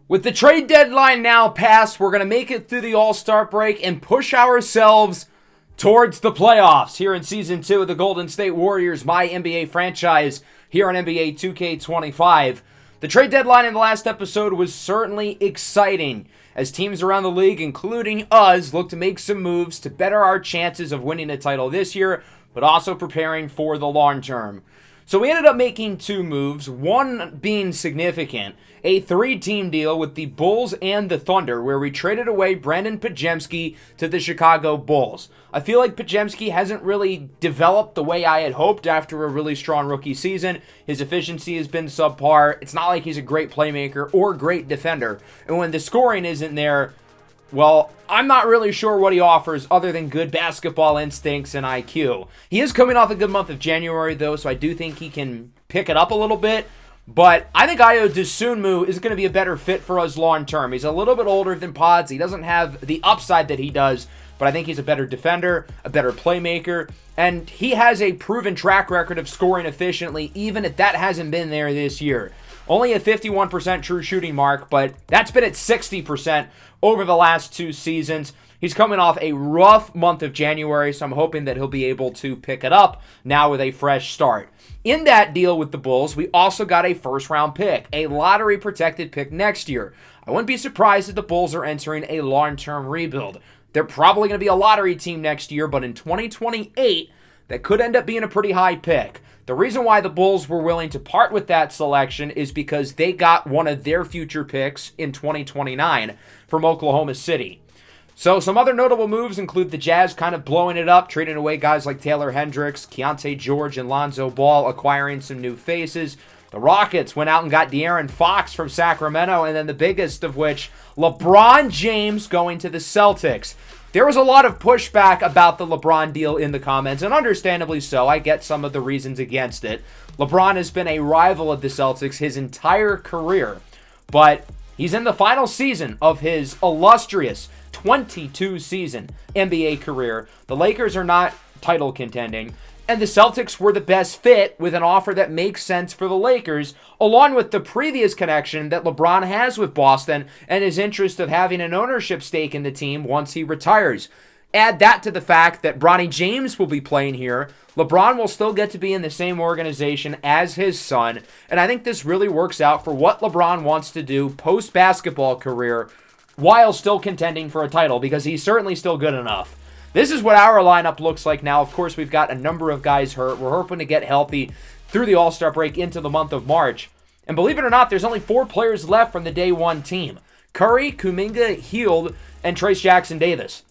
With the trade deadline now passed, we're going to make it through the All-Star break and push ourselves towards the playoffs here in Season 2 of the Golden State Warriors, MyNBA franchise, here on NBA 2K25. The trade deadline in the last episode was certainly exciting as teams around the league, including us, look to make some moves to better our chances of winning a title this year, but also preparing for the long term. So we ended up making two moves, one being significant, a three-team deal with the Bulls and the Thunder, where we traded away Brandon Podziemski to the Chicago Bulls. I feel like Podziemski hasn't really developed the way I had hoped after a really strong rookie season. His efficiency has been subpar. It's not like he's a great playmaker or great defender. And when the scoring isn't there, well, I'm not really sure what he offers other than good basketball instincts and IQ. He is coming off a good month of January, though, so I do think he can pick it up a little bit. But I think Ayo Dosunmu is going to be a better fit for us long-term. He's a little bit older than Pods. He doesn't have the upside that he does, but I think he's a better defender, a better playmaker, and he has a proven track record of scoring efficiently, even if that hasn't been there this year. Only a 51% true shooting mark, but that's been at 60% over the last two seasons. He's coming off a rough month of January, so I'm hoping that he'll be able to pick it up now with a fresh start. In that deal with the Bulls, we also got a first-round pick, a lottery-protected pick next year. I wouldn't be surprised if the Bulls are entering a long-term rebuild. They're probably going to be a lottery team next year, but in 2028, that could end up being a pretty high pick. The reason why the Bulls were willing to part with that selection is because they got one of their future picks in 2029 from Oklahoma City. So some other notable moves include the Jazz kind of blowing it up, trading away guys like Taylor Hendricks, Keontae George, and Lonzo Ball, acquiring some new faces. The Rockets went out and got De'Aaron Fox from Sacramento, and then the biggest of which, LeBron James going to the Celtics. There was a lot of pushback about the LeBron deal in the comments, and understandably so. I get some of the reasons against it. LeBron has been a rival of the Celtics his entire career, but he's in the final season of his illustrious 22-season NBA career. The Lakers are not title contending, and the Celtics were the best fit with an offer that makes sense for the Lakers, along with the previous connection that LeBron has with Boston and his interest of having an ownership stake in the team once he retires. Add that to the fact that Bronny James will be playing here. LeBron will still get to be in the same organization as his son, and I think this really works out for what LeBron wants to do post-basketball career while still contending for a title, because he's certainly still good enough. This is what our lineup looks like now. Of course, we've got a number of guys hurt. We're hoping to get healthy through the All-Star break into the month of March. And believe it or not, there's only 4 players left from the Day 1 team: Curry, Kuminga, Hield, and Trayce Jackson-Davis.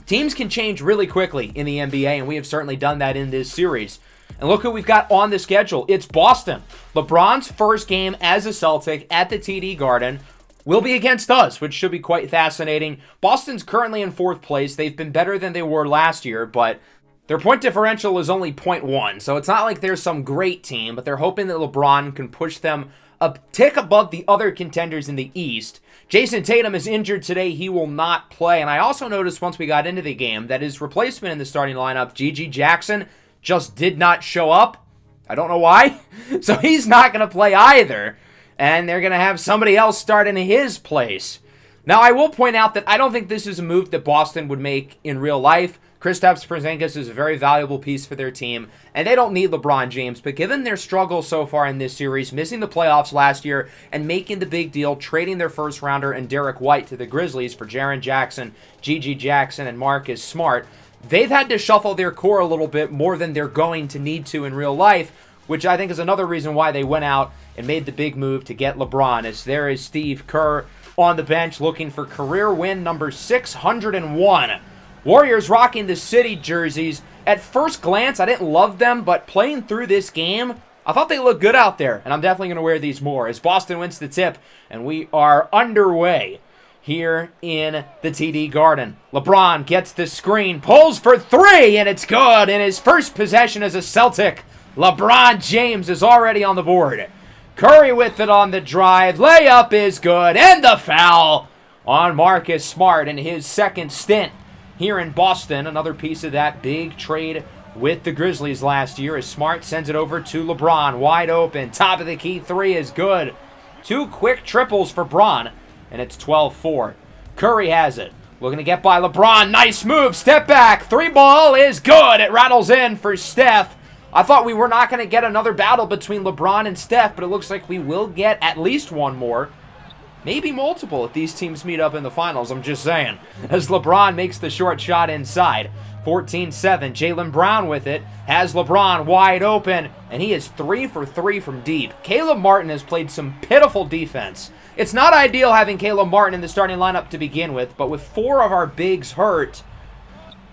Teams can change really quickly in the NBA, and we have certainly done that in this series. And look who we've got on the schedule. It's Boston. LeBron's first game as a Celtic at the TD Garden will be against us, which should be quite fascinating. Boston's currently in 4th place. They've been better than they were last year, but their point differential is only 0.1, so it's not like they're some great team, but they're hoping that LeBron can push them a tick above the other contenders in the East. Jason Tatum is injured today. He will not play, and I also noticed once we got into the game that his replacement in the starting lineup, G.G. Jackson, just did not show up. I don't know why, so he's not going to play either. And they're going to have somebody else start in his place. Now, I will point out that I don't think this is a move that Boston would make in real life. Kristaps Porzingis is a very valuable piece for their team, and they don't need LeBron James. But given their struggle so far in this series, missing the playoffs last year and making the big deal, trading their first-rounder and Derek White to the Grizzlies for Jaren Jackson, G.G. Jackson, and Marcus Smart, they've had to shuffle their core a little bit more than they're going to need to in real life, which I think is another reason why they went out and made the big move to get LeBron, as there is Steve Kerr on the bench looking for career win number 601. Warriors rocking the city jerseys. At first glance, I didn't love them, but playing through this game, I thought they looked good out there, and I'm definitely going to wear these more as Boston wins the tip, and we are underway here in the TD Garden. LeBron gets the screen, pulls for 3, and it's good. In his first possession as a Celtic, LeBron James is already on the board. Curry with it on the drive. Layup is good. And the foul on Marcus Smart in his second stint here in Boston. Another piece of that big trade with the Grizzlies last year as Smart sends it over to LeBron. Wide open. Top of the key 3 is good. 2 quick triples for Bron. and it's 12-4. Curry has it. Looking to get by LeBron. Nice move. Step back. Three ball is good. It rattles in for Steph. I thought we were not going to get another battle between LeBron and Steph, but it looks like we will get at least one more. Maybe multiple if these teams meet up in the finals, I'm just saying. As LeBron makes the short shot inside. 14-7. Jaylen Brown with it. Has LeBron wide open, and he is 3 for 3 from deep. Caleb Martin has played some pitiful defense. It's not ideal having Caleb Martin in the starting lineup to begin with, but with 4 of our bigs hurt,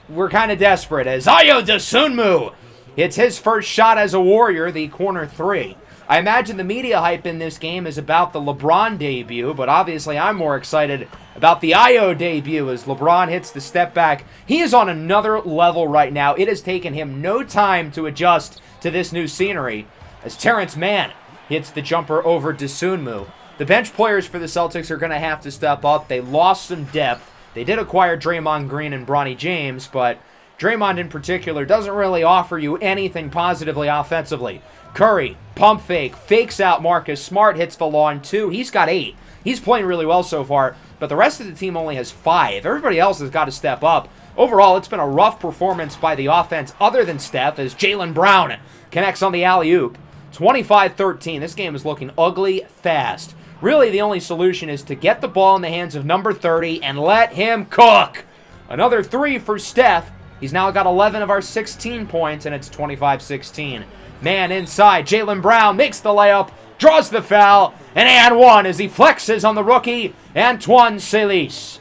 we're kind of desperate. As Ayo Dosunmu hits his first shot as a Warrior, the corner 3. I imagine the media hype in this game is about the LeBron debut, but obviously I'm more excited about the Ayo debut as LeBron hits the step back. He is on another level right now. It has taken him no time to adjust to this new scenery as Terrence Mann hits the jumper over Dosunmu. The bench players for the Celtics are going to have to step up. They lost some depth. They did acquire Draymond Green and Bronny James, but Draymond in particular doesn't really offer you anything positively offensively. Curry, pump fake, fakes out Marcus Smart, hits the lawn 2. He's got 8. He's playing really well so far, but the rest of the team only has 5. Everybody else has got to step up. Overall, it's been a rough performance by the offense other than Steph as Jaylen Brown connects on the alley-oop. 25-13. This game is looking ugly fast. Really, the only solution is to get the ball in the hands of number 30 and let him cook. Another 3 for Steph. He's now got 11 of our 16 points, and it's 25-16. Man inside. Jaylen Brown makes the layup, draws the foul, and one as he flexes on the rookie, Antoine Celis.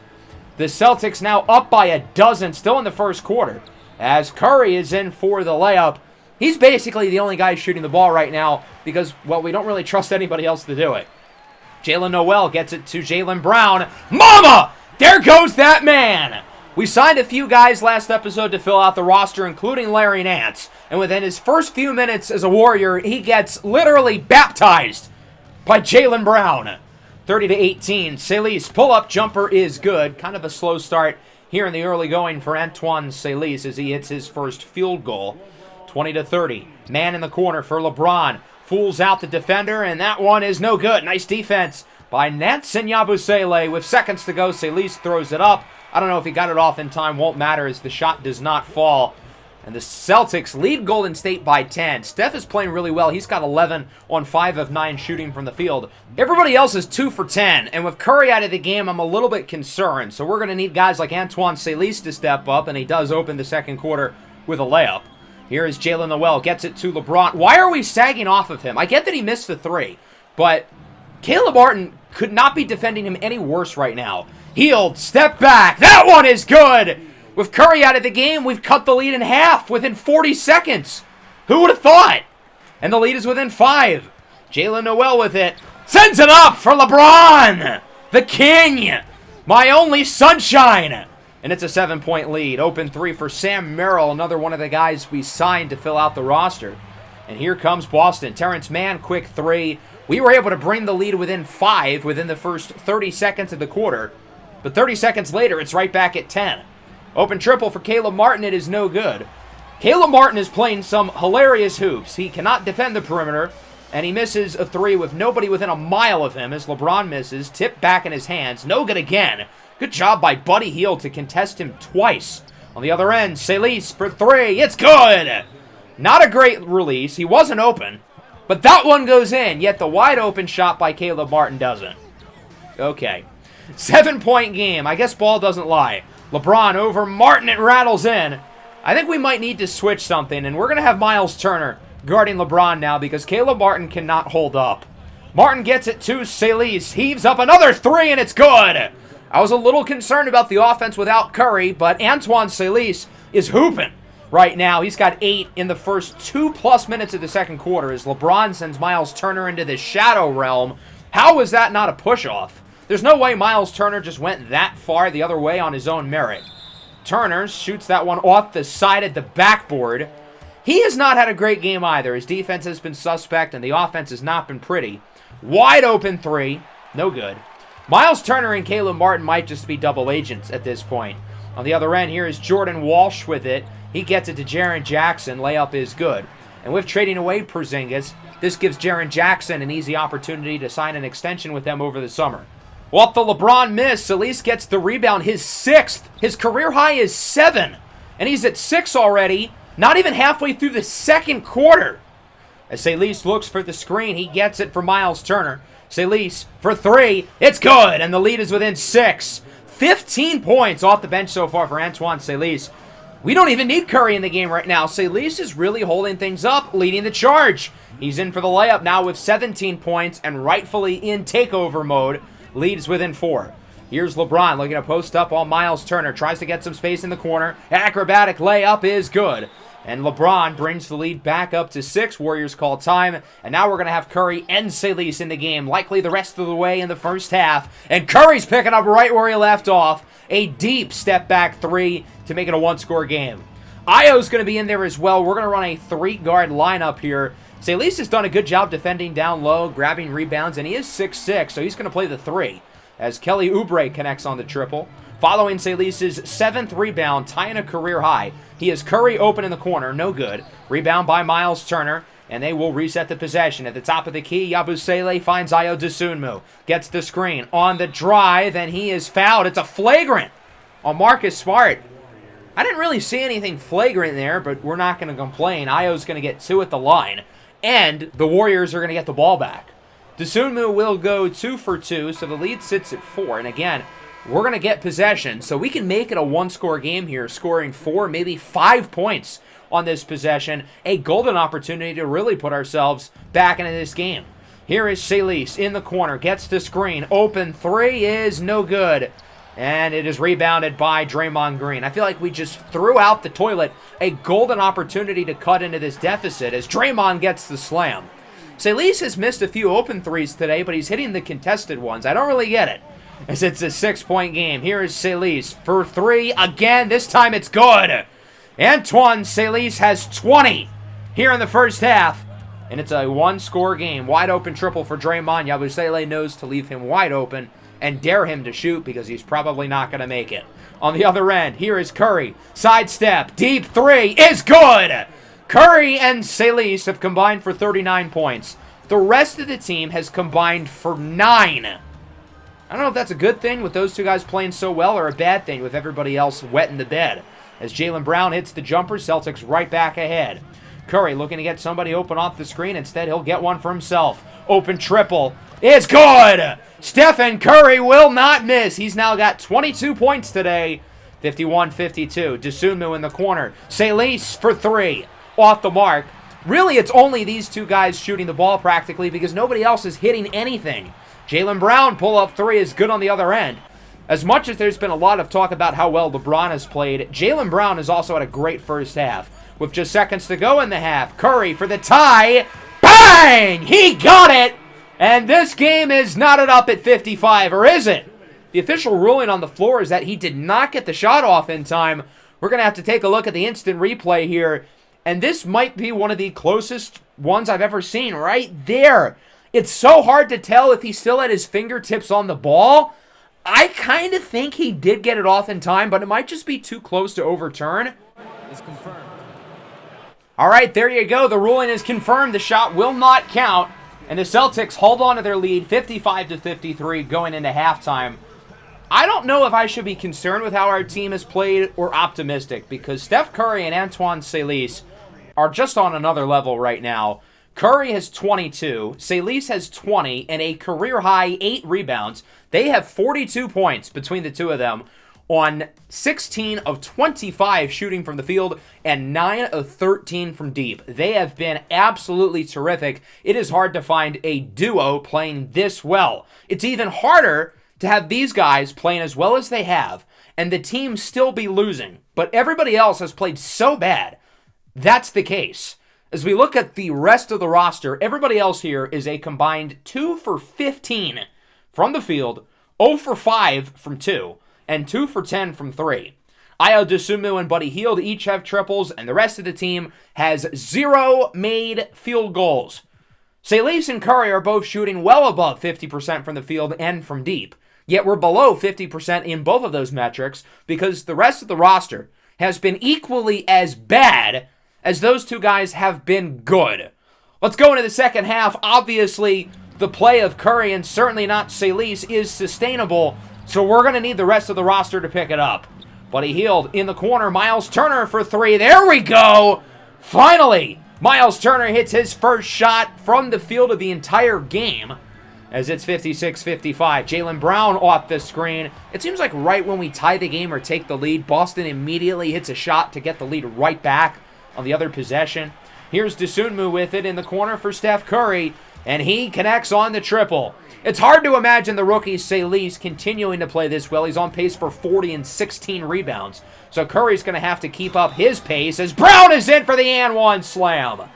The Celtics now up by a dozen, still in the first quarter, as Curry is in for the layup. He's basically the only guy shooting the ball right now because, well, we don't really trust anybody else to do it. Jalen Noel gets it to Jaylen Brown. Mama! There goes that man! We signed a few guys last episode to fill out the roster, including Larry Nance. And within his first few minutes as a Warrior, he gets literally baptized by Jaylen Brown. 30-18. Celis pull-up jumper is good. Kind of a slow start here in the early going for Antoine Celis as he hits his first field goal. 20-30. Man in the corner for LeBron. Fools out the defender, and that one is no good. Nice defense by Nansen Yabusele. With seconds to go, Celis throws it up. I don't know if he got it off in time. Won't matter as the shot does not fall. And the Celtics lead Golden State by 10. Steph is playing really well. He's got 11 on 5 of 9 shooting from the field. Everybody else is 2 for 10. And with Curry out of the game, I'm a little bit concerned. So we're going to need guys like Antoine Celis to step up. And he does open the second quarter with a layup. Here is Jaylen Noel. Gets it to LeBron. Why are we sagging off of him? I get that he missed the 3. But Caleb Martin could not be defending him any worse right now. Healed, step back. That one is good. With Curry out of the game, we've cut the lead in half within 40 seconds. Who would have thought? And the lead is within 5. Jaylen Noel with it. Sends it up for LeBron. The king. My only sunshine. And it's a 7-point lead. Open 3 for Sam Merrill, another one of the guys we signed to fill out the roster. And here comes Boston. Terrence Mann, quick 3. We were able to bring the lead within 5 within the first 30 seconds of the quarter. But 30 seconds later, it's right back at 10. Open triple for Caleb Martin. It is no good. Caleb Martin is playing some hilarious hoops. He cannot defend the perimeter, and he misses a 3 with nobody within a mile of him as LeBron misses. Tip back in his hands. No good again. Good job by Buddy Hield to contest him twice. On the other end, Celis for 3. It's good. Not a great release. He wasn't open, but that one goes in, yet the wide open shot by Caleb Martin doesn't. Okay. 7-point game. I guess ball doesn't lie. LeBron over Martin. It rattles in. I think we might need to switch something, and we're going to have Miles Turner guarding LeBron now because Caleb Martin cannot hold up. Martin gets it to Celis. Heaves up another 3, and it's good. I was a little concerned about the offense without Curry, but Antoine Celis is hooping right now. He's got 8 in the first 2+ minutes of the second quarter as LeBron sends Miles Turner into the shadow realm. How was that not a push-off? There's no way Miles Turner just went that far the other way on his own merit. Turner shoots that one off the side of the backboard. He has not had a great game either. His defense has been suspect, and the offense has not been pretty. Wide open 3. No good. Miles Turner and Caleb Martin might just be double agents at this point. On the other end, here is Jordan Walsh with it. He gets it to Jaren Jackson. Layup is good. And with trading away Porzingis, this gives Jaren Jackson an easy opportunity to sign an extension with them over the summer. Off the LeBron miss, Celise gets the rebound, his 6th. His career high is 7, and he's at 6 already, not even halfway through the second quarter. As Celise looks for the screen, he gets it for Miles Turner. Celise for 3, it's good, and the lead is within 6. 15 points off the bench so far for Antoine Celise. We don't even need Curry in the game right now. Celise is really holding things up, leading the charge. He's in for the layup now with 17 points and rightfully in takeover mode. Leads within 4. Here's LeBron looking to post up on Miles Turner. Tries to get some space in the corner. Acrobatic layup is good. And LeBron brings the lead back up to 6. Warriors call time. And now we're going to have Curry and Celise in the game, likely the rest of the way in the first half. And Curry's picking up right where he left off. A deep step back 3 to make it a 1-score game. Ayo's going to be in there as well. We're going to run a 3-guard lineup here. Celise has done a good job defending down low, grabbing rebounds, and he is 6'6", so he's going to play the 3 as Kelly Oubre connects on the triple. Following Celise's 7th rebound, tying a career high. He has Curry open in the corner, no good. Rebound by Miles Turner, and they will reset the possession. At the top of the key, Yabusele finds Ayo Dosunmu. Gets the screen on the drive, and he is fouled. It's a flagrant on Marcus Smart. I didn't really see anything flagrant there, but we're not going to complain. Ayo's going to get 2 at the line. And the Warriors are going to get the ball back. Dosunmu will go 2 for 2, so the lead sits at 4. And again, we're going to get possession, so we can make it a 1-score game here, scoring 4, maybe 5 points on this possession. A golden opportunity to really put ourselves back into this game. Here is Celise in the corner, gets the screen. Open 3 is no good. And it is rebounded by Draymond Green. I feel like we just threw out the toilet a golden opportunity to cut into this deficit as Draymond gets the slam. Celise has missed a few open 3s today, but he's hitting the contested ones. I don't really get it, as it's a 6-point game. Here is Celise for 3 again. This time it's good. Antoine Celise has 20 here in the first half, and it's a 1-score game. Wide open triple for Draymond. Yabusele knows to leave him wide open and dare him to shoot because he's probably not going to make it. On the other end, here is Curry. Sidestep, deep 3 is good! Curry and Celise have combined for 39 points. The rest of the team has combined for 9. I don't know if that's a good thing with those two guys playing so well or a bad thing with everybody else wet in the bed. As Jaylen Brown hits the jumper, Celtics right back ahead. Curry looking to get somebody open off the screen. Instead, he'll get one for himself. Open triple. It's good! Stephen Curry will not miss. He's now got 22 points today. 51-52. Dosunmu in the corner. Celise for 3. Off the mark. Really, it's only these two guys shooting the ball practically because nobody else is hitting anything. Jaylen Brown pull-up 3 is good on the other end. As much as there's been a lot of talk about how well LeBron has played, Jaylen Brown has also had a great first half. With just seconds to go in the half, Curry for the tie. Bang! He got it! And this game is knotted up at 55, or is it? The official ruling on the floor is that he did not get the shot off in time. We're going to have to take a look at the instant replay here. And this might be one of the closest ones I've ever seen right there. It's so hard to tell if he still had his fingertips on the ball. I kind of think he did get it off in time, but it might just be too close to overturn. It's confirmed. All right, there you go. The ruling is confirmed. The shot will not count. And the Celtics hold on to their lead, 55-53, going into halftime. I don't know if I should be concerned with how our team has played or optimistic, because Steph Curry and Antoine Celise are just on another level right now. Curry has 22, Celise has 20, and a career-high 8 rebounds. They have 42 points between the two of them on 16 of 25 shooting from the field and 9 of 13 from deep. They have been absolutely terrific. It is hard to find a duo playing this well. It's even harder to have these guys playing as well as they have and the team still be losing. But everybody else has played so bad. That's the case. As we look at the rest of the roster, everybody else here is a combined 2 for 15 from the field, 0 for 5 from 2, and 2 for 10 from 3. Ayo Dosunmu and Buddy Hield each have triples, and the rest of the team has 0 made field goals. Celise and Curry are both shooting well above 50% from the field and from deep, yet we're below 50% in both of those metrics because the rest of the roster has been equally as bad as those two guys have been good. Let's go into the second half. Obviously, the play of Curry and certainly not Celise is sustainable, so we're going to need the rest of the roster to pick it up. Buddy Hield in the corner. Miles Turner for three. There we go. Finally, Miles Turner hits his first shot from the field of the entire game as it's 56-55. Jaylen Brown off the screen. It seems like right when we tie the game or take the lead, Boston immediately hits a shot to get the lead right back on the other possession. Here's Dosunmu with it in the corner for Steph Curry, and he connects on the triple. It's hard to imagine the rookie Celise continuing to play this well. He's on pace for 40 and 16 rebounds. So Curry's going to have to keep up his pace as Brown is in for the and one slam.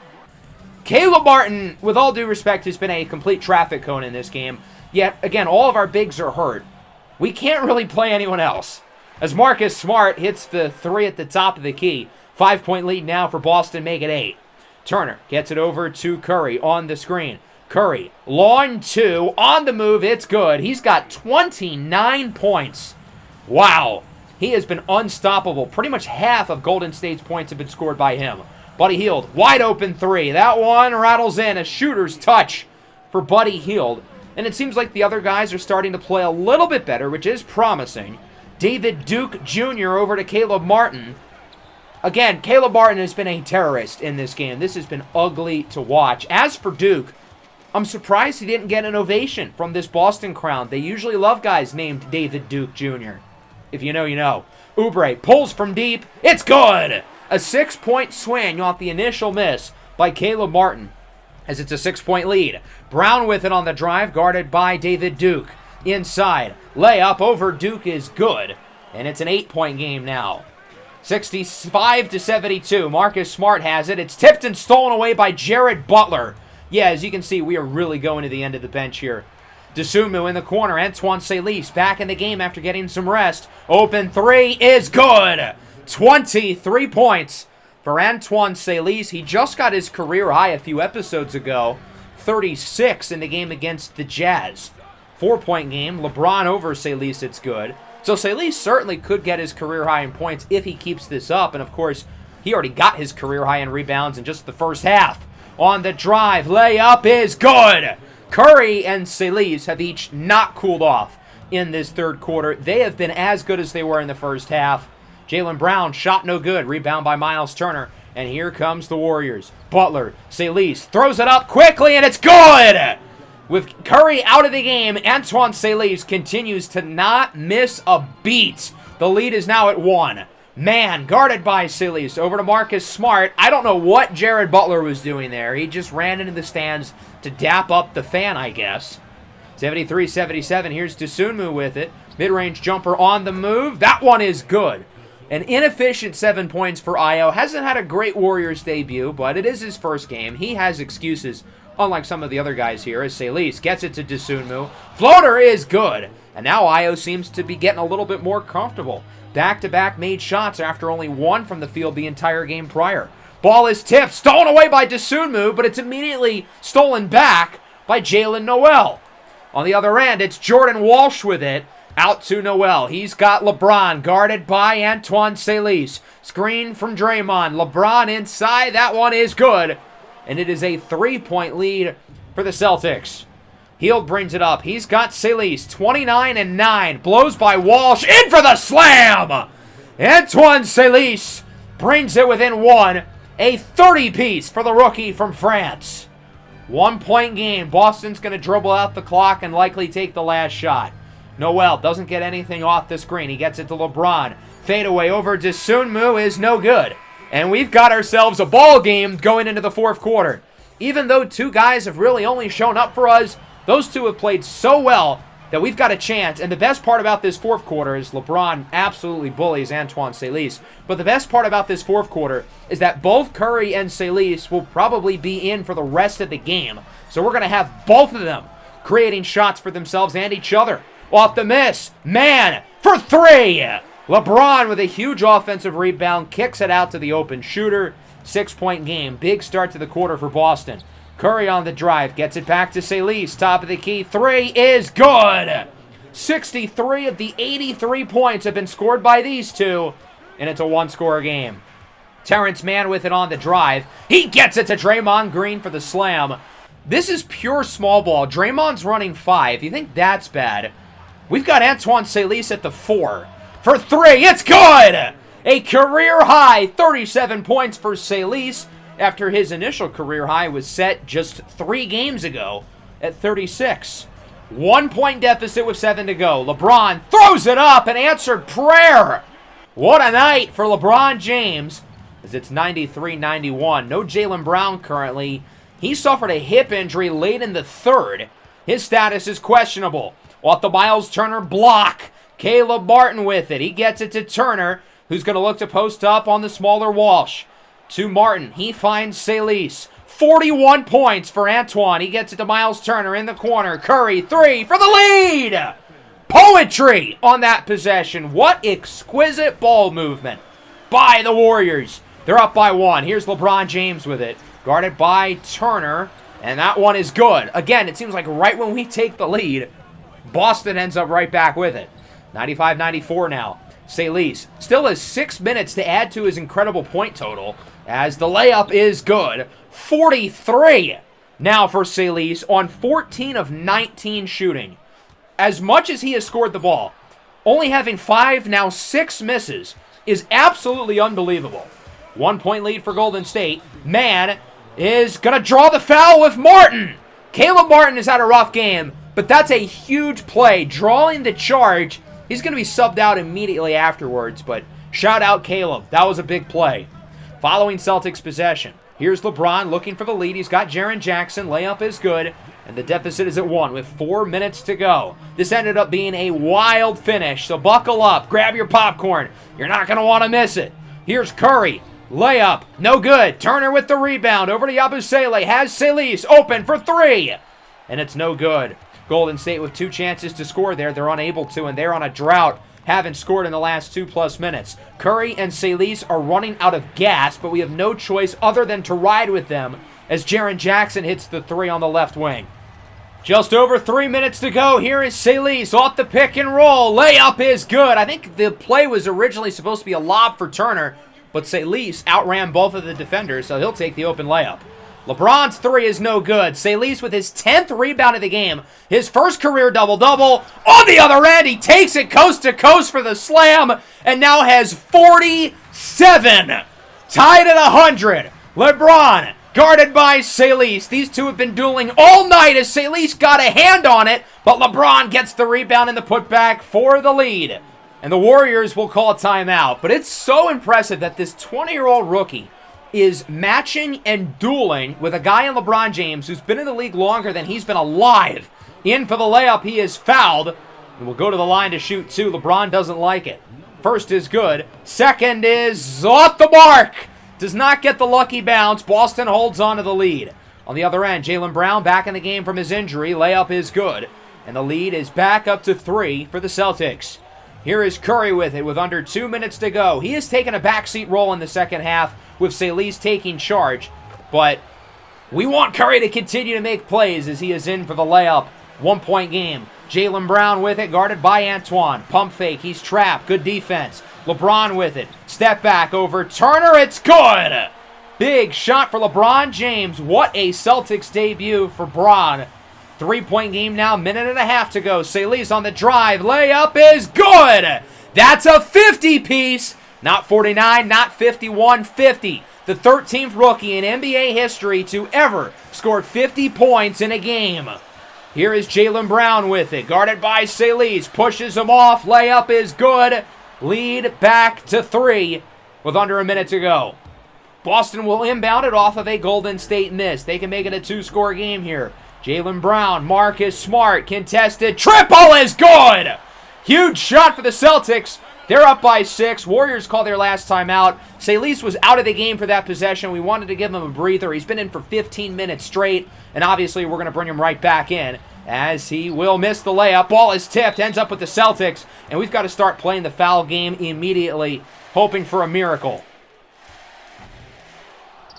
Caleb Martin, with all due respect, has been a complete traffic cone in this game. Yet, again, all of our bigs are hurt. We can't really play anyone else. As Marcus Smart hits the three at the top of the key. 5-point lead now for Boston, make it 8. Turner gets it over to Curry on the screen. Curry, long two, on the move, it's good. He's got 29 points. Wow. He has been unstoppable. Pretty much half of Golden State's points have been scored by him. Buddy Hield, wide open three. That one rattles in. A shooter's touch for Buddy Hield. And it seems like the other guys are starting to play a little bit better, which is promising. David Duke Jr. over to Caleb Martin. Again, Caleb Martin has been a terrorist in this game. This has been ugly to watch. As for Duke, I'm surprised he didn't get an ovation from this Boston crowd. They usually love guys named David Duke Jr. If you know, you know. Oubre pulls from deep. It's good! A 6-point swing off the initial miss by Caleb Martin as it's a 6-point lead. Brown with it on the drive, guarded by David Duke. Inside, layup over Duke is good, and it's an 8-point game now. 65-72. Marcus Smart has it. It's tipped and stolen away by Jared Butler. Yeah, as you can see, we are really going to the end of the bench here. Dosunmu in the corner. Antoine Celise back in the game after getting some rest. Open three is good. 23 points for Antoine Celise. He just got his career high a few episodes ago. 36 in the game against the Jazz. 4-point game. LeBron over Celise, it's good. So Celise certainly could get his career high in points if he keeps this up. And of course, he already got his career high in rebounds in just the first half. On the drive, layup is good. Curry and Celise have each not cooled off in this third quarter. They have been as good as they were in the first half. Jaylen Brown, shot no good. Rebound by Miles Turner. And here comes the Warriors. Butler, Celise, throws it up quickly, and it's good! With Curry out of the game, Antoine Celise continues to not miss a beat. The lead is now at 1. Man, guarded by Celise. Over to Marcus Smart. I don't know what Jared Butler was doing there. He just ran into the stands to dap up the fan, I guess. 73-77. Here's Dosunmu with it. Mid-range jumper on the move. That one is good. An inefficient 7 points for Io. Hasn't had a great Warriors debut, but it is his first game. He has excuses, unlike some of the other guys here, as Celise gets it to Dosunmu. Floater is good. And now Io seems to be getting a little bit more comfortable. Back-to-back made shots after only one from the field the entire game prior. Ball is tipped, stolen away by Dosunmu, but it's immediately stolen back by Jalen Noel. On the other end, it's Jordan Walsh with it. Out to Noel. He's got LeBron guarded by Antoine Celise. Screen from Draymond. LeBron inside. That one is good. And it is a 3-point lead for the Celtics. Hield brings it up. He's got Celise. 29-9. Blows by Walsh. In for the slam! Antoine Celise brings it within 1. A 30-piece for the rookie from France. 1-point game. Boston's going to dribble out the clock and likely take the last shot. Noel doesn't get anything off the screen. He gets it to LeBron. Fadeaway over to Dosunmu is no good. And we've got ourselves a ball game going into the fourth quarter. Even though two guys have really only shown up for us, those two have played so well that we've got a chance. And the best part about this fourth quarter is LeBron absolutely bullies Antoine Celise. But the best part about this fourth quarter is that both Curry and Celise will probably be in for the rest of the game. So we're going to have both of them creating shots for themselves and each other. Off the miss. Man, for 3. LeBron with a huge offensive rebound. Kicks it out to the open shooter. 6-point game. Big start to the quarter for Boston. Curry on the drive. Gets it back to Celise. Top of the key. 3 is good. 63 of the 83 points have been scored by these two. And it's a one-score game. Terrence Mann with it on the drive. He gets it to Draymond Green for the slam. This is pure small ball. Draymond's running 5. You think that's bad? We've got Antoine Celise at the 4. For 3, it's good! A career-high 37 points for Celise after his initial career high was set just 3 games ago at 36. 1-point deficit with 7 to go. LeBron throws it up, an answered prayer. What a night for LeBron James, as it's 93-91. No Jaylen Brown currently. He suffered a hip injury late in the 3rd. His status is questionable. Off the Miles Turner block. Caleb Martin with it. He gets it to Turner, who's going to look to post up on the smaller Walsh. To Martin. He finds Celise. 41 points for Antoine. He gets it to Miles Turner in the corner. Curry, 3 for the lead! Poetry on that possession. What exquisite ball movement by the Warriors. They're up by 1. Here's LeBron James with it. Guarded by Turner. And that one is good. Again, it seems like right when we take the lead, Boston ends up right back with it. 95-94 now. Celise still has 6 minutes to add to his incredible point total, as the layup is good. 43 now for Celise on 14 of 19 shooting. As much as he has scored the ball, only having 5, now 6 misses is absolutely unbelievable. 1-point lead for Golden State. Man is going to draw the foul with Martin. Caleb Martin has had a rough game, but that's a huge play. Drawing the charge. He's going to be subbed out immediately afterwards, but shout out Caleb. That was a big play. Following Celtics possession. Here's LeBron looking for the lead. He's got Jaren Jackson. Layup is good, and the deficit is at 1 with 4 minutes to go. This ended up being a wild finish, so buckle up. Grab your popcorn. You're not going to want to miss it. Here's Curry. Layup. No good. Turner with the rebound. Over to Yabusele. Has Celise open for 3. And it's no good. Golden State with 2 chances to score there. They're unable to, and they're on a drought. Haven't scored in the last 2+ minutes. Curry and Celise are running out of gas, but we have no choice other than to ride with them as Jaren Jackson hits the 3 on the left wing. Just over 3 minutes to go. Here is Celise off the pick and roll. Layup is good. I think the play was originally supposed to be a lob for Turner, but Celise outran both of the defenders, so he'll take the open layup. LeBron's 3 is no good. Celise with his 10th rebound of the game. His first career double-double. On the other end, he takes it coast to coast for the slam and now has 47. Tied at 100. LeBron guarded by Celise. These two have been dueling all night as Celise got a hand on it, but LeBron gets the rebound and the putback for the lead. And the Warriors will call a timeout. But it's so impressive that this 20-year-old rookie is matching and dueling with a guy in LeBron James who's been in the league longer than he's been alive. In for the layup, he is fouled. And will go to the line to shoot 2. LeBron doesn't like it. First is good. Second is off the mark. Does not get the lucky bounce. Boston holds on to the lead. On the other end, Jaylen Brown back in the game from his injury. Layup is good. And the lead is back up to 3 for the Celtics. Here is Curry with it with under 2 minutes to go. He has taken a backseat role in the second half with Celise taking charge. But we want Curry to continue to make plays as he is in for the layup. 1-point game. Jaylen Brown with it, guarded by Antoine. Pump fake, he's trapped. Good defense. LeBron with it. Step back over Turner, it's good! Big shot for LeBron James. What a Celtics debut for Bron. 3-point game now, minute and a half to go. Celise on the drive. Layup is good. That's a 50-piece. Not 49, not 51, 50. The 13th rookie in NBA history to ever score 50 points in a game. Here is Jaylen Brown with it. Guarded by Celise. Pushes him off. Layup is good. Lead back to 3 with under a minute to go. Boston will inbound it off of a Golden State miss. They can make it a 2-score game here. Jaylen Brown, Marcus Smart, contested, triple is good! Huge shot for the Celtics. They're up by 6. Warriors call their last timeout. Celise was out of the game for that possession. We wanted to give him a breather. He's been in for 15 minutes straight, and obviously we're going to bring him right back in as he will miss the layup. Ball is tipped, ends up with the Celtics, and we've got to start playing the foul game immediately, hoping for a miracle.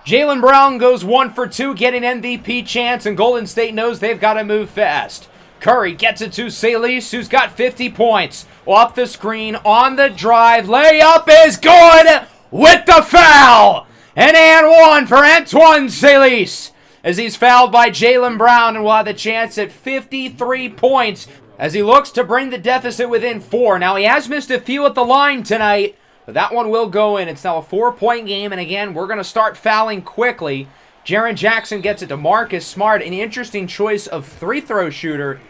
Jaylen Brown goes 1 for 2, getting MVP chance, and Golden State knows they've got to move fast. Curry gets it to Celise, who's got 50 points. Off the screen, on the drive, layup is good with the foul! And 1 for Antoine Celise. as he's fouled by Jaylen Brown and will have the chance at 53 points as he looks to bring the deficit within 4. Now, he has missed a few at the line tonight, but that one will go in. It's now a 4-point game, and again, we're going to start fouling quickly. Jaren Jackson gets it to Marcus Smart, an interesting choice of free-throw shooter.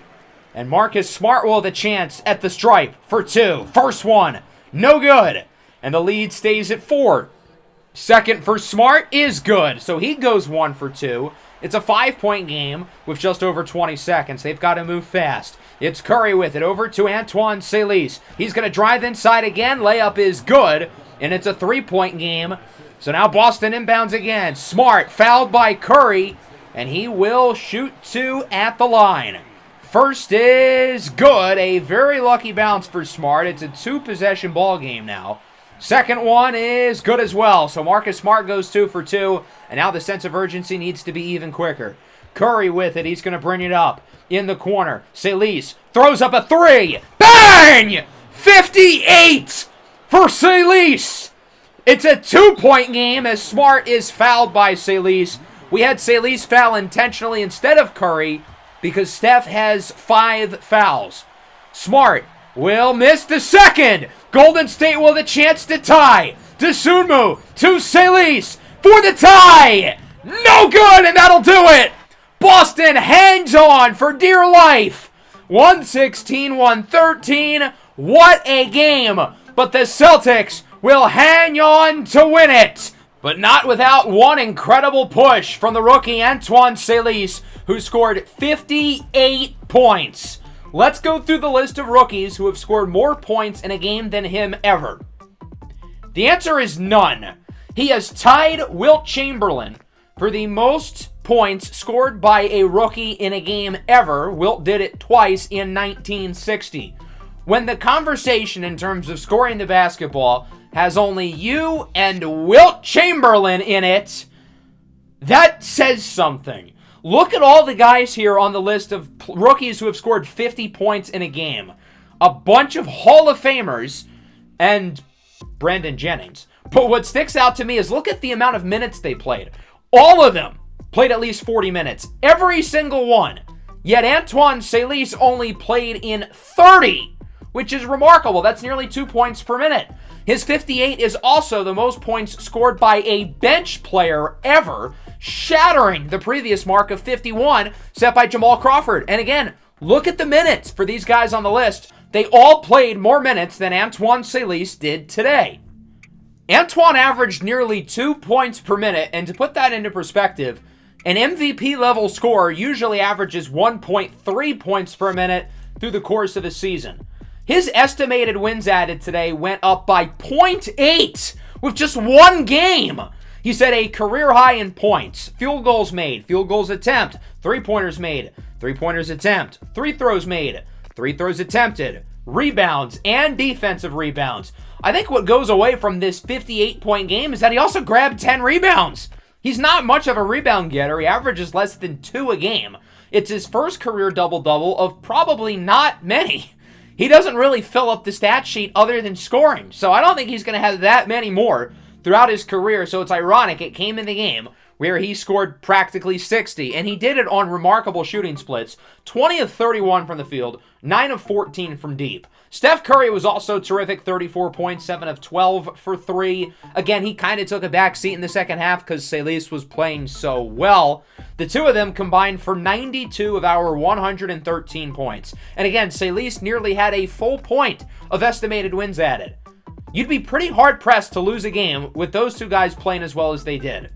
And Marcus Smart will have the chance at the stripe for 2. First one, no good. And the lead stays at 4. Second for Smart is good, so he goes 1 for 2. It's a 5-point game with just over 20 seconds. They've got to move fast. It's Curry with it over to Antoine Celis. He's going to drive inside again. Layup is good, and it's a 3-point game. So now Boston inbounds again. Smart fouled by Curry, and he will shoot 2 at the line. First is good. A very lucky bounce for Smart. It's a 2-possession ball game now. Second one is good as well. So Marcus Smart goes 2 for 2, and now the sense of urgency needs to be even quicker. Curry with it. He's going to bring it up in the corner. Celis throws up a 3. Bang! 58 for Celis. It's a 2-point game as Smart is fouled by Celis. We had Celis foul intentionally instead of Curry because Steph has 5 fouls. Smart will miss the second. Golden State will have a chance to tie. Dosunmu to Celis for the tie. No good, and that'll do it. Boston hangs on for dear life. 116-113. What a game. But the Celtics will hang on to win it. But not without one incredible push from the rookie Antoine Celis, who scored 58 points. Let's go through the list of rookies who have scored more points in a game than him ever. The answer is none. He has tied Wilt Chamberlain for the most points scored by a rookie in a game ever. Wilt did it twice in 1960. When the conversation in terms of scoring the basketball has only you and Wilt Chamberlain in it, that says something. Look at all the guys here on the list of rookies who have scored 50 points in a game. A bunch of Hall of Famers and Brandon Jennings. But what sticks out to me is look at the amount of minutes they played. All of them played at least 40 minutes. Every single one. Yet Antoine Celis only played in 30, which is remarkable. That's nearly 2 points per minute. His 58 is also the most points scored by a bench player ever, shattering the previous mark of 51 set by Jamal Crawford. And again, look at the minutes for these guys on the list. They all played more minutes than Antoine Celis did today. Antoine averaged nearly 2 points per minute, and to put that into perspective, an MVP level scorer usually averages 1.3 points per minute through the course of a season. His estimated wins added today went up by 0.8 with just one game. He set a career high in points, field goals made, field goals attempt, three-pointers made, three-pointers attempt, free throws made, free throws attempted, rebounds, and defensive rebounds. I think what goes away from this 58-point game is that he also grabbed 10 rebounds. He's not much of a rebound getter. He averages less than 2 a game. It's his first career double-double of probably not many. He doesn't really fill up the stat sheet other than scoring, so I don't think he's going to have that many more throughout his career, so it's ironic it came in the game where he scored practically 60, and he did it on remarkable shooting splits. 20 of 31 from the field, 9 of 14 from deep. Steph Curry was also terrific, 34 points, 7 of 12 for 3. Again, he kind of took a back seat in the second half because Celis was playing so well. The two of them combined for 92 of our 113 points. And again, Celis nearly had a full point of estimated wins added. You'd be pretty hard-pressed to lose a game with those two guys playing as well as they did.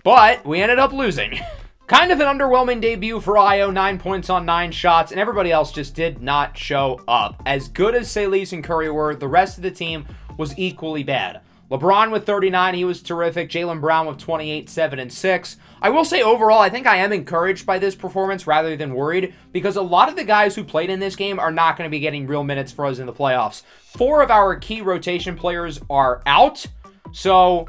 But we ended up losing. Kind of an underwhelming debut for Io, 9 points on 9 shots, and everybody else just did not show up. As good as Celis and Curry were, the rest of the team was equally bad. LeBron with 39, he was terrific. Jaylen Brown with 28, 7, and 6. I will say overall, I think I am encouraged by this performance rather than worried, because a lot of the guys who played in this game are not going to be getting real minutes for us in the playoffs. 4 of our key rotation players are out, so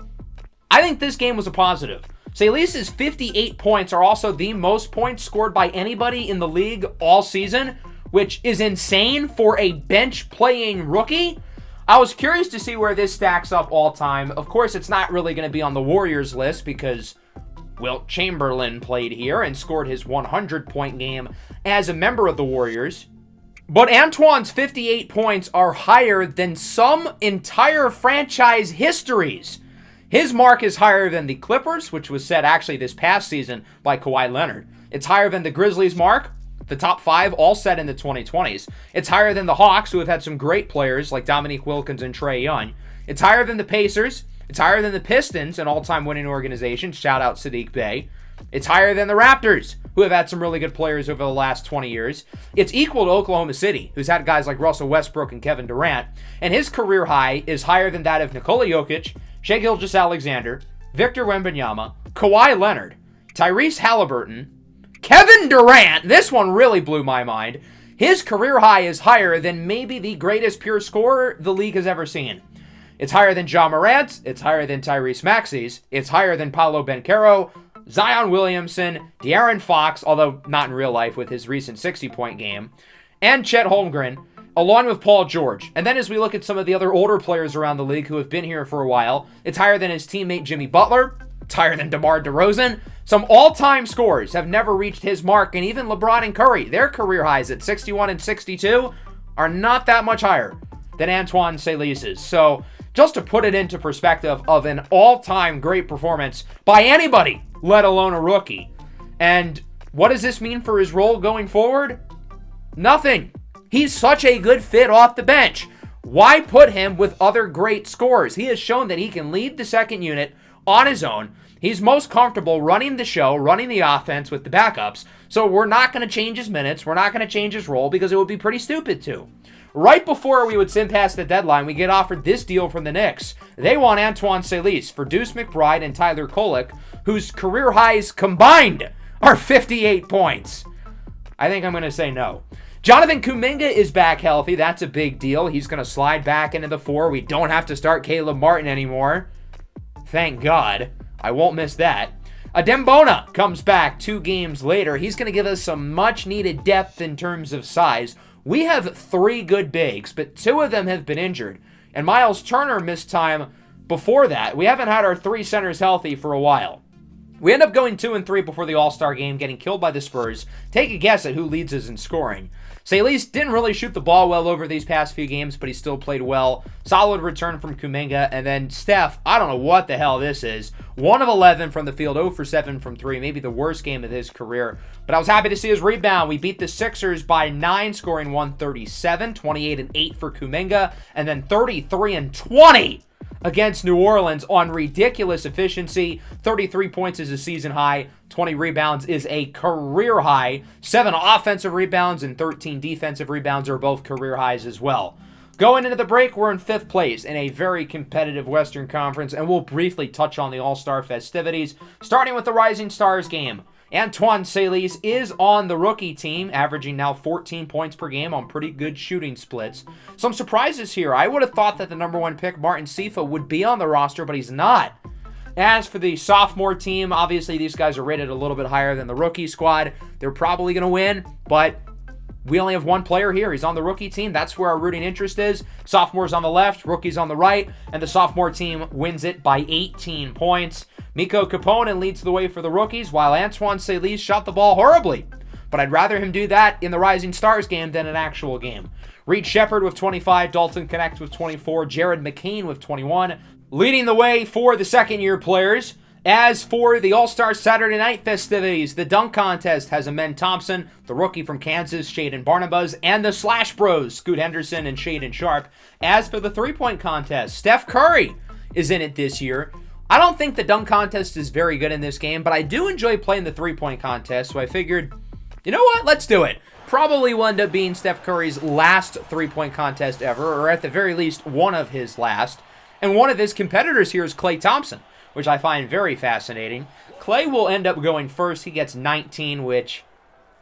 I think this game was a positive. Celis' 58 points are also the most points scored by anybody in the league all season, which is insane for a bench-playing rookie. I was curious to see where this stacks up all time. Of course, it's not really going to be on the Warriors list because Wilt Chamberlain played here and scored his 100-point game as a member of the Warriors. But Antoine's 58 points are higher than some entire franchise histories. His mark is higher than the Clippers, which was set actually this past season by Kawhi Leonard. It's higher than the Grizzlies' mark, the top 5 all set in the 2020s. It's higher than the Hawks, who have had some great players like Dominique Wilkins and Trae Young. It's higher than the Pacers. It's higher than the Pistons, an all-time winning organization. Shout out Sadiq Bey. It's higher than the Raptors, who have had some really good players over the last 20 years. It's equal to Oklahoma City, who's had guys like Russell Westbrook and Kevin Durant. And his career high is higher than that of Nikola Jokic, Shai Gilgeous-Alexander, Victor Wembanyama, Kawhi Leonard, Tyrese Halliburton, Kevin Durant. This one really blew my mind. His career high is higher than maybe the greatest pure scorer the league has ever seen. It's higher than Ja Morant. It's higher than Tyrese Maxey's. It's higher than Paolo Banchero, Zion Williamson, De'Aaron Fox, although not in real life with his recent 60-point game, and Chet Holmgren, along with Paul George. And then as we look at some of the other older players around the league who have been here for a while, it's higher than his teammate Jimmy Butler. It's higher than DeMar DeRozan. Some all-time scorers have never reached his mark, and even LeBron and Curry, their career highs at 61 and 62, are not that much higher than Antoine Salice's. So just to put it into perspective of an all-time great performance by anybody, let alone a rookie. And what does this mean for his role going forward? Nothing. He's such a good fit off the bench. Why put him with other great scorers? He has shown that he can lead the second unit on his own. He's most comfortable running the show, running the offense with the backups. So we're not going to change his minutes. We're not going to change his role because it would be pretty stupid to. Right before we would sim past the deadline, we get offered this deal from the Knicks. They want Antoine Salice for Deuce McBride and Tyler Kolek, whose career highs combined are 58 points. I think I'm going to say no. Jonathan Kuminga is back healthy. That's a big deal. He's going to slide back into the 4. We don't have to start Caleb Martin anymore. Thank God. I won't miss that. Adem Bona comes back 2 games later. He's going to give us some much-needed depth in terms of size. We have 3 good bigs, but 2 of them have been injured. And Miles Turner missed time before that. We haven't had our 3 centers healthy for a while. We end up going 2-3 before the All-Star game, getting killed by the Spurs. Take a guess at who leads us in scoring. Salice didn't really shoot the ball well over these past few games, but he still played well. Solid return from Kuminga. And then Steph, I don't know what the hell this is. 1 of 11 from the field, 0 for 7 from 3. Maybe the worst game of his career. But I was happy to see his rebound. We beat the Sixers by 9, scoring 137. 28-8 for Kuminga. And then 33-20 against New Orleans on ridiculous efficiency. 33 points is a season high. 20 rebounds is a career high. 7 offensive rebounds and 13 defensive rebounds are both career highs as well. Going into the break, we're in 5th place in a very competitive Western Conference, and we'll briefly touch on the All-Star festivities, starting with the Rising Stars game. Antoine Salice is on the rookie team, averaging now 14 points per game on pretty good shooting splits. Some surprises here. I would have thought that the number 1 pick, Martin Sifa, would be on the roster, but he's not. As for the sophomore team, obviously these guys are rated a little bit higher than the rookie squad. They're probably going to win, but we only have 1 player here. He's on the rookie team. That's where our rooting interest is. Sophomores on the left, rookies on the right, and the sophomore team wins it by 18 points. Miko Kaponen leads the way for the rookies, while Antoine Salice shot the ball horribly. But I'd rather him do that in the Rising Stars game than an actual game. Reed Shepard with 25, Dalton Connect with 24, Jared McCain with 21, leading the way for the second-year players. As for the All-Star Saturday night festivities, the dunk contest has Amen Thompson, the rookie from Kansas, Shaden Barnabas, and the Slash Bros, Scoot Henderson and Shaden Sharp. As for the three-point contest, Steph Curry is in it this year. I don't think the dunk contest is very good in this game, but I do enjoy playing the three-point contest, so I figured, you know what, let's do it. Probably will end up being Steph Curry's last three-point contest ever, or at the very least, one of his last. And one of his competitors here is Klay Thompson, which I find very fascinating. Klay will end up going first. He gets 19, which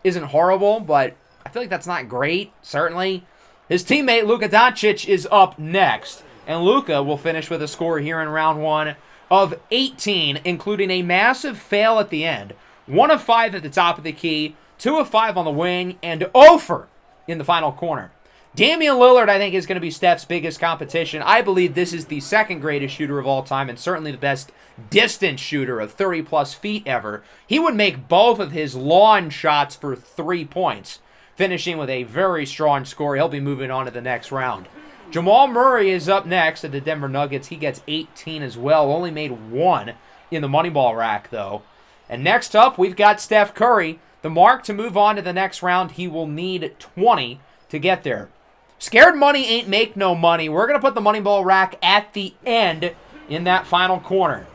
isn't horrible, but I feel like that's not great, certainly. His teammate, Luka Doncic, is up next, and Luka will finish with a score here in round 1 of 18, including a massive fail at the end. 1 of 5 at the top of the key, 2 of 5 on the wing, and over in the final corner. Damian Lillard, I think, is going to be Steph's biggest competition. I believe this is the second greatest shooter of all time and certainly the best distance shooter of 30-plus feet ever. He would make both of his lawn shots for 3 points, finishing with a very strong score. He'll be moving on to the next round. Jamal Murray is up next at the Denver Nuggets. He gets 18 as well. Only made 1 in the Moneyball rack, though. And next up, we've got Steph Curry. The mark to move on to the next round, he will need 20 to get there. Scared money ain't make no money. We're going to put the Moneyball rack at the end in that final corner.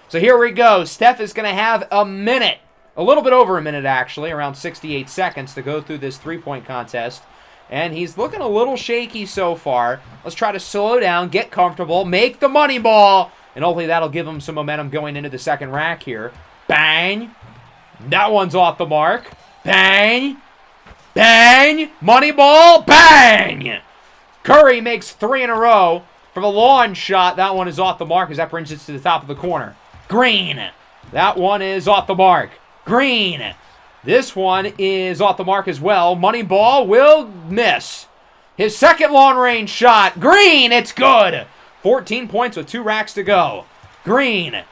So here we go. Steph is going to have a minute, a little bit over a minute actually, around 68 seconds to go through this three-point contest. And he's looking a little shaky so far. Let's try to slow down, get comfortable, make the money ball, and hopefully that'll give him some momentum going into the second rack here. Bang. That one's off the mark. Bang. Bang. Money ball. Bang. Curry makes 3 in a row. For the lawn shot, that one is off the mark as that brings it to the top of the corner. Green. That one is off the mark. Green. This one is off the mark as well. Money ball will miss. His second long-range shot. Green. It's good. 14 points with 2 racks to go. Green.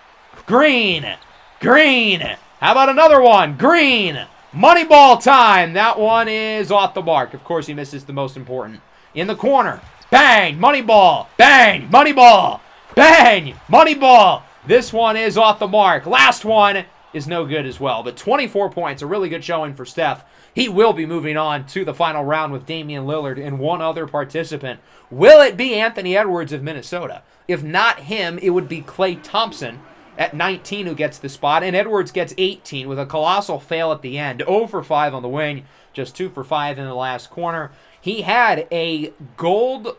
Green. Green. How about another one? Green. Money ball time. That one is off the mark. Of course, he misses the most important. In the corner. Bang. Money ball. Bang. Money ball. Bang. Money ball. This one is off the mark. Last one is no good as well. But 24 points, a really good showing for Steph. He will be moving on to the final round with Damian Lillard and one other participant. Will it be Anthony Edwards of Minnesota? If not him, it would be Klay Thompson at 19 who gets the spot, and Edwards gets 18 with a colossal fail at the end. 0 for 5 on the wing, just 2 for 5 in the last corner. He had a gold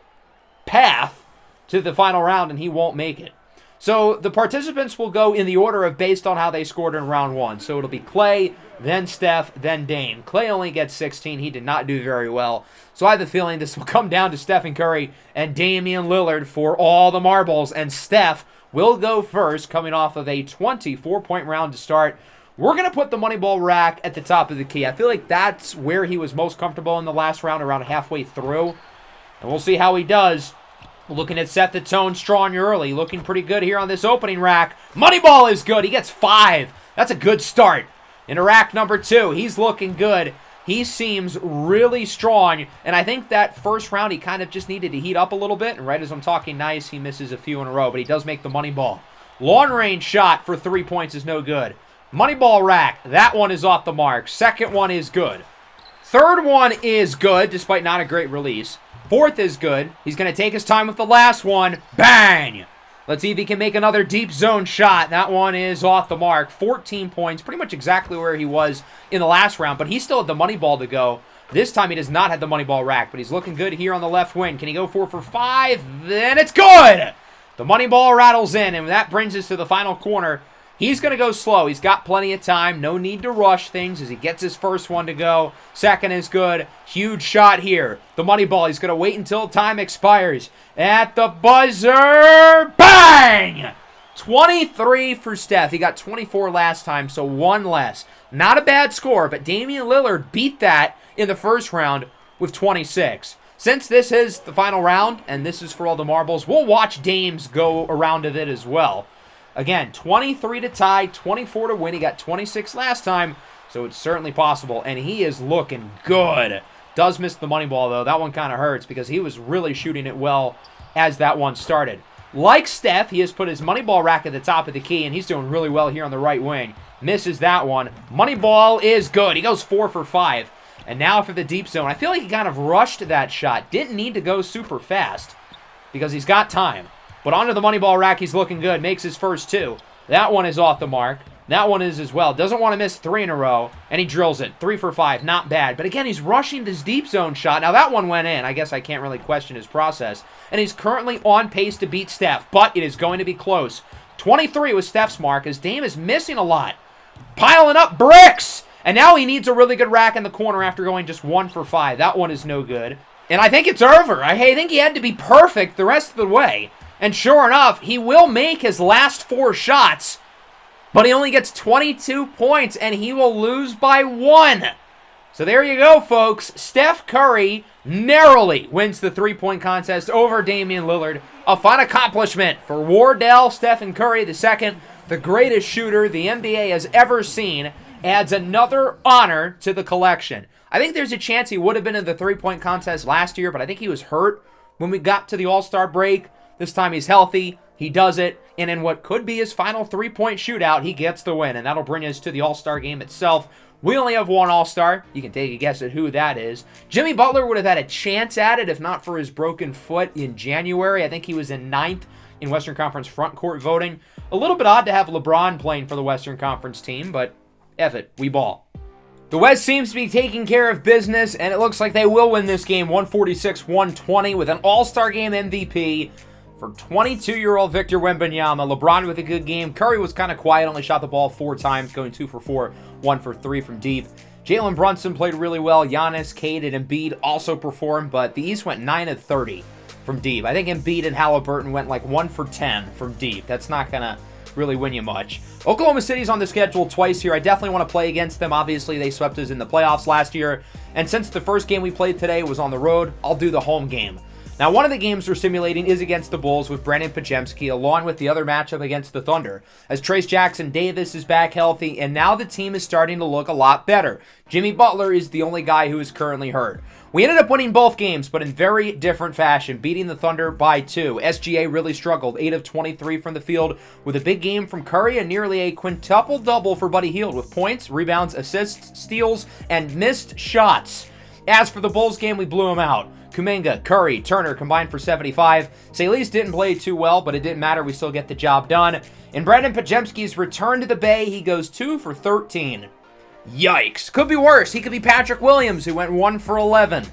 path to the final round, and he won't make it. So the participants will go in the order of based on how they scored in round 1. So it'll be Klay, then Steph, then Dame. Klay only gets 16. He did not do very well. So I have the feeling this will come down to Stephen Curry and Damian Lillard for all the marbles, and Steph will go first, coming off of a 24-point round to start. We're going to put the Moneyball rack at the top of the key. I feel like that's where he was most comfortable in the last round, around halfway through. And we'll see how he does. Looking at set the tone strong early. Looking pretty good here on this opening rack. Moneyball is good. He gets 5. That's a good start. In rack number 2, he's looking good. He seems really strong, and I think that first round he kind of just needed to heat up a little bit, and right as I'm talking nice, he misses a few in a row, but he does make the money ball. Long-range shot for 3 points is no good. Money ball rack, that one is off the mark. Second one is good. Third one is good, despite not a great release. Fourth is good. He's going to take his time with the last one. Bang! Let's see if he can make another deep zone shot. That one is off the mark. 14 points, pretty much exactly where he was in the last round, but he still had the money ball to go. This time he does not have the money ball rack, but he's looking good here on the left wing. Can he go 4 for 5? Then it's good! The money ball rattles in, and that brings us to the final corner. He's going to go slow. He's got plenty of time. No need to rush things as he gets his first one to go. Second is good. Huge shot here. The money ball. He's going to wait until time expires. At the buzzer. Bang! 23 for Steph. He got 24 last time, so 1 less. Not a bad score, but Damian Lillard beat that in the first round with 26. Since this is the final round, and this is for all the marbles, we'll watch Dame's go around of it as well. Again, 23 to tie, 24 to win. He got 26 last time, so it's certainly possible, and he is looking good. Does miss the money ball, though. That one kind of hurts because he was really shooting it well as that one started. Like Steph, he has put his money ball rack at the top of the key, and he's doing really well here on the right wing. Misses that one. Money ball is good. He goes 4 for 5. And now for the deep zone. I feel like he kind of rushed that shot. Didn't need to go super fast because he's got time. But onto the money ball rack, he's looking good. Makes his first 2. That one is off the mark. That one is as well. Doesn't want to miss 3 in a row. And he drills it. 3 for 5. Not bad. But again, he's rushing this deep zone shot. Now that one went in. I guess I can't really question his process. And he's currently on pace to beat Steph. But it is going to be close. 23 was Steph's mark as Dame is missing a lot. Piling up bricks. And now he needs a really good rack in the corner after going just 1 for 5. That one is no good. And I think it's over. I think he had to be perfect the rest of the way. And sure enough, he will make his last 4 shots, but he only gets 22 points, and he will lose by 1. So there you go, folks. Steph Curry narrowly wins the three-point contest over Damian Lillard. A fun accomplishment for Wardell Stephen Curry II, the greatest shooter the NBA has ever seen, adds another honor to the collection. I think there's a chance he would have been in the three-point contest last year, but I think he was hurt when we got to the All-Star break. This time he's healthy. He does it, and in what could be his final three-point shootout, he gets the win, and that'll bring us to the All-Star game itself. We only have one All-Star. You can take a guess at who that is. Jimmy Butler would have had a chance at it if not for his broken foot in January. I think he was in 9th in Western Conference front court voting. A little bit odd to have LeBron playing for the Western Conference team, but F it, we ball. The West seems to be taking care of business, and it looks like they will win this game 146-120 with an All-Star game MVP for 22-year-old Victor Wembanyama. LeBron with a good game. Curry was kind of quiet, only shot the ball 4 times, going 2 for 4, 1 for 3 from deep. Jalen Brunson played really well. Giannis, Cade, and Embiid also performed, but the East went 9 of 30 from deep. I think Embiid and Halliburton went like 1 for 10 from deep. That's not going to really win you much. Oklahoma City's on the schedule twice here. I definitely want to play against them. Obviously, they swept us in the playoffs last year, and since the first game we played today was on the road, I'll do the home game. Now, one of the games we're simulating is against the Bulls with Brandon Pajemski, along with the other matchup against the Thunder, as Trace Jackson-Davis is back healthy, and now the team is starting to look a lot better. Jimmy Butler is the only guy who is currently hurt. We ended up winning both games, but in very different fashion, beating the Thunder by 2. SGA really struggled, 8 of 23 from the field, with a big game from Curry and nearly a quintuple-double for Buddy Hield, with points, rebounds, assists, steals, and missed shots. As for the Bulls game, we blew them out. Kuminga, Curry, Turner combined for 75. Salis didn't play too well, but it didn't matter. We still get the job done. In Brandon Pajemski's return to the Bay, he goes 2 for 13. Yikes. Could be worse. He could be Patrick Williams, who went 1 for 11.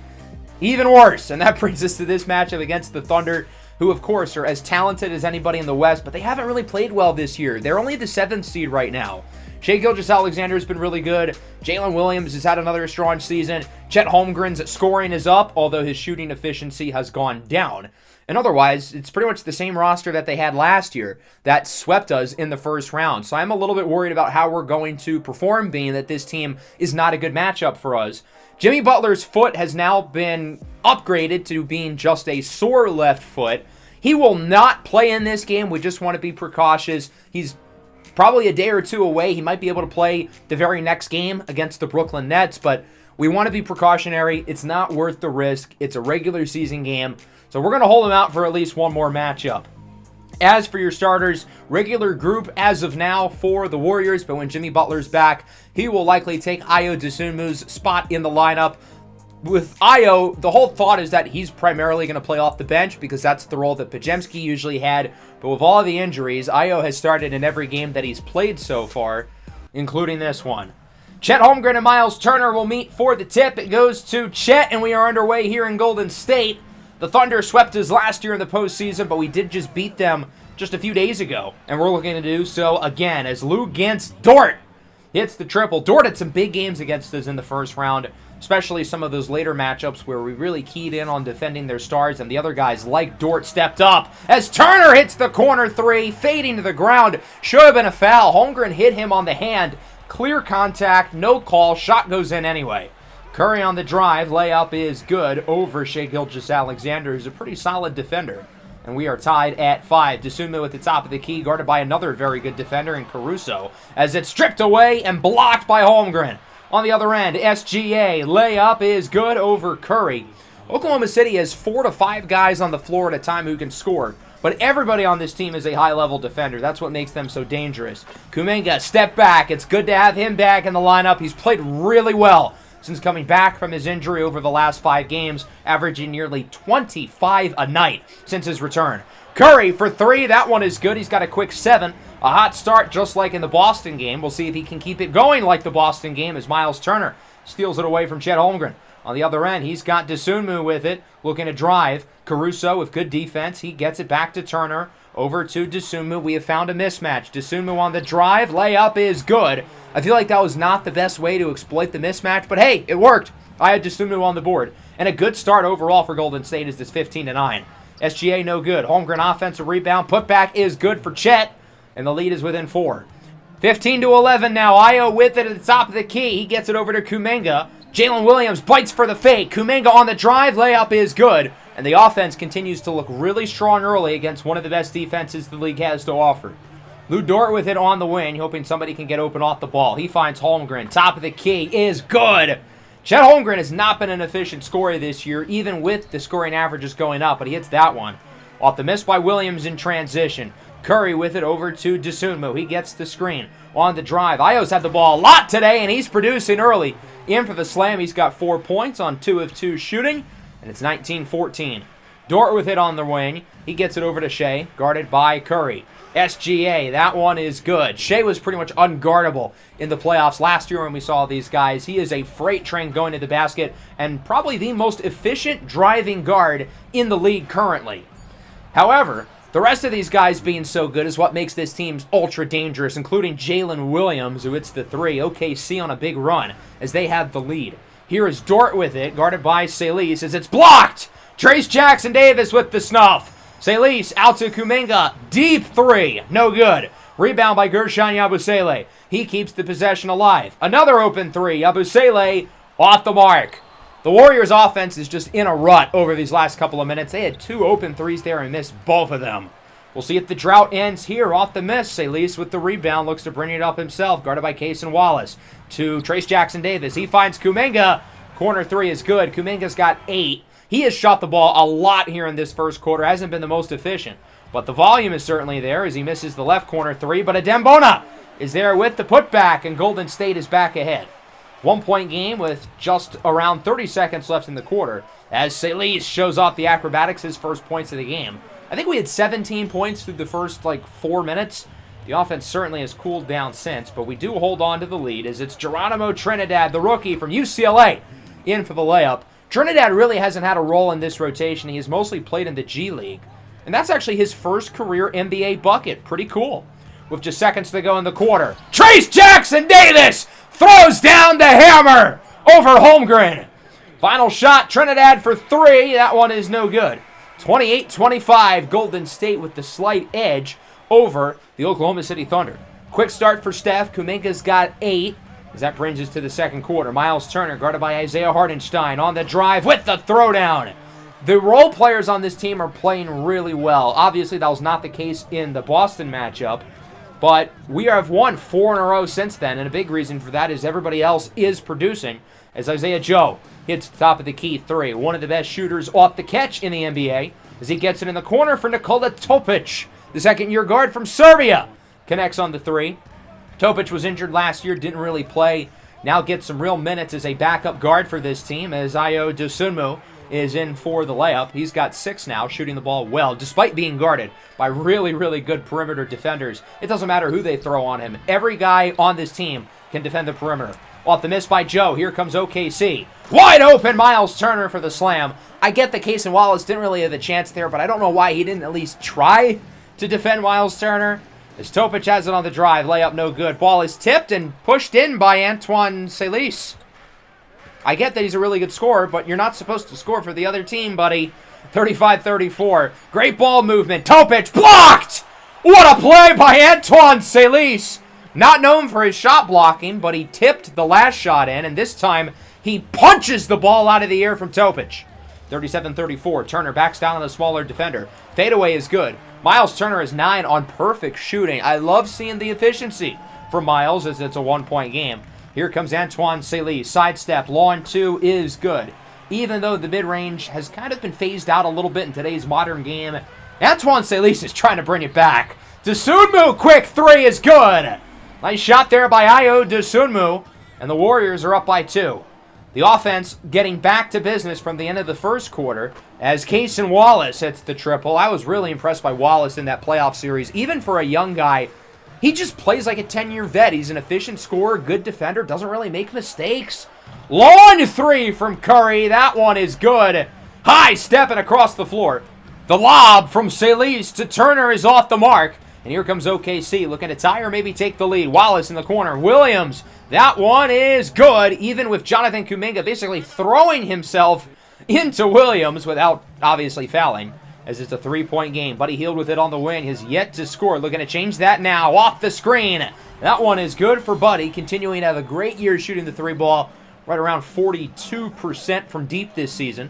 Even worse. And that brings us to this matchup against the Thunder, who, of course, are as talented as anybody in the West, but they haven't really played well this year. They're only the 7th seed right now. Shai Gilgeous-Alexander has been really good. Jalen Williams has had another strong season. Chet Holmgren's scoring is up, although his shooting efficiency has gone down. And otherwise, it's pretty much the same roster that they had last year that swept us in the first round. So I'm a little bit worried about how we're going to perform, being that this team is not a good matchup for us. Jimmy Butler's foot has now been upgraded to being just a sore left foot. He will not play in this game. We just want to be precautious. He's probably a day or two away. He might be able to play the very next game against the Brooklyn Nets, but we want to be precautionary. It's not worth the risk. It's a regular season game, so we're going to hold him out for at least one more matchup. As for your starters, regular group as of now for the Warriors, but when Jimmy Butler's back, he will likely take Ayo Dosunmu's spot in the lineup. With Ayo, the whole thought is that he's primarily going to play off the bench because that's the role that Pajemski usually had. But with all the injuries, Ayo has started in every game that he's played so far, including this one. Chet Holmgren and Miles Turner will meet for the tip. It goes to Chet, and we are underway here in Golden State. The Thunder swept us last year in the postseason, but we did just beat them just a few days ago. And we're looking to do so again as Lou Gantz Dort hits the triple. Dort had some big games against us in the first round, especially some of those later matchups where we really keyed in on defending their stars, and the other guys like Dort stepped up as Turner hits the corner 3, fading to the ground. Should have been a foul. Holmgren hit him on the hand. Clear contact, no call. Shot goes in anyway. Curry on the drive. Layup is good over Shai Gilgeous-Alexander, who's a pretty solid defender. And we are tied at 5. Dosunmu at the top of the key, guarded by another very good defender in Caruso, as it's stripped away and blocked by Holmgren. On the other end, SGA, layup is good over Curry. Oklahoma City has 4 to 5 guys on the floor at a time who can score, but everybody on this team is a high-level defender. That's what makes them so dangerous. Kuminga, step back. It's good to have him back in the lineup. He's played really well since coming back from his injury over the last 5 games, averaging nearly 25 a night since his return. Curry for 3. That one is good. He's got a quick 7. A hot start just like in the Boston game. We'll see if he can keep it going like the Boston game as Miles Turner steals it away from Chet Holmgren. On the other end, he's got Dosunmu with it, looking to drive. Caruso with good defense. He gets it back to Turner. Over to Dosunmu. We have found a mismatch. Dosunmu on the drive. Layup is good. I feel like that was not the best way to exploit the mismatch, but hey, it worked. I had Dosunmu on the board. And a good start overall for Golden State is this 15-9. SGA no good. Holmgren offensive rebound. Putback is good for Chet. And the lead is within 4. 15-11 now. Ayo with it at the top of the key. He gets it over to Kuminga. Jalen Williams bites for the fake. Kuminga on the drive. Layup is good. And the offense continues to look really strong early against one of the best defenses the league has to offer. Lou Dort with it on the wing, hoping somebody can get open off the ball. He finds Holmgren. Top of the key is good. Chet Holmgren has not been an efficient scorer this year, even with the scoring averages going up, but he hits that one. Off the miss by Williams in transition. Curry with it over to Dosunmu. He gets the screen on the drive. Ayo's had the ball a lot today, and he's producing early. In for the slam. He's got 4 points on 2 of 2 shooting, and it's 19-14. Dort with it on the wing. He gets it over to Shea, guarded by Curry. SGA, that one is good. Shea was pretty much unguardable in the playoffs last year when we saw these guys. He is a freight train going to the basket and probably the most efficient driving guard in the league currently. However, the rest of these guys being so good is what makes this team ultra dangerous, including Jalen Williams, who hits the three. OKC on a big run as they have the lead. Here is Dort with it, guarded by Salis as it's blocked. Trace Jackson-Davis with the snuff. Salis out to Kuminga. Deep three. No good. Rebound by Gershon Yabusele. He keeps the possession alive. Another open three. Yabusele off the mark. The Warriors' offense is just in a rut over these last couple of minutes. They had 2 open threes there and missed both of them. We'll see if the drought ends here off the miss. Salis with the rebound looks to bring it up himself, guarded by Cason Wallace. To Trace Jackson-Davis. He finds Kuminga. Corner three is good. Kuminga's got 8. He has shot the ball a lot here in this first quarter. Hasn't been the most efficient. But the volume is certainly there as he misses the left corner three. But Adembona is there with the putback, and Golden State is back ahead. 1-point game with just around 30 seconds left in the quarter as Salis shows off the acrobatics, his first points of the game. I think we had 17 points through the first 4 minutes. The offense certainly has cooled down since, but we do hold on to the lead as it's Geronimo Trinidad, the rookie from UCLA, in for the layup. Trinidad really hasn't had a role in this rotation. He has mostly played in the G League. And that's actually his first career NBA bucket. Pretty cool. With just seconds to go in the quarter. Trace Jackson-Davis throws down the hammer over Holmgren. Final shot, Trinidad for 3. That one is no good. 28-25, Golden State with the slight edge over the Oklahoma City Thunder. Quick start for Steph. Kuminga's got 8. As that brings us to the second quarter. Miles Turner, guarded by Isaiah Hartenstein, on the drive with the throwdown. The role players on this team are playing really well. Obviously, that was not the case in the Boston matchup, but we have won 4 in a row since then, and a big reason for that is everybody else is producing, as Isaiah Joe hits the top of the key 3. One of the best shooters off the catch in the NBA, as he gets it in the corner for Nikola Topic. The second-year guard from Serbia connects on the 3. Topic was injured last year, didn't really play. Now gets some real minutes as a backup guard for this team as Ayo Dosunmu is in for the layup. He's got 6 now, shooting the ball well, despite being guarded by really, really good perimeter defenders. It doesn't matter who they throw on him. Every guy on this team can defend the perimeter. Off the miss by Joe, here comes OKC. Wide open, Miles Turner for the slam. I get that Cason Wallace didn't really have a chance there, but I don't know why he didn't at least try to defend Miles Turner. As Topic has it on the drive, layup no good. Ball is tipped and pushed in by Antoine Salis. I get that he's a really good scorer, but you're not supposed to score for the other team, buddy. 35-34. Great ball movement. Topic blocked! What a play by Antoine Salis. Not known for his shot blocking, but he tipped the last shot in, and this time he punches the ball out of the air from Topic. 37-34. Turner backs down on the smaller defender. Fadeaway is good. Miles Turner is 9 on perfect shooting. I love seeing the efficiency from Miles as it's a 1-point game. Here comes Antoine Salis. Sidestep. Lawn 2 is good. Even though the mid-range has kind of been phased out a little bit in today's modern game, Antoine Salis is trying to bring it back. Dosunmu, quick 3 is good. Nice shot there by Ayo Dosunmu. And the Warriors are up by 2. The offense getting back to business from the end of the first quarter as Cason Wallace hits the triple. I was really impressed by Wallace in that playoff series. Even for a young guy, he just plays like a 10-year vet. He's an efficient scorer, good defender, doesn't really make mistakes. Long 3 from Curry. That one is good. High stepping across the floor. The lob from Salis to Turner is off the mark. And here comes OKC looking to tie or maybe take the lead. Wallace in the corner. Williams. That one is good, even with Jonathan Kuminga basically throwing himself into Williams without obviously fouling, as it's a 3-point game. Buddy Hield with it on the wing has yet to score. Looking to change that now. Off the screen. That one is good for Buddy, continuing to have a great year shooting the 3 ball. right around 42% from deep this season.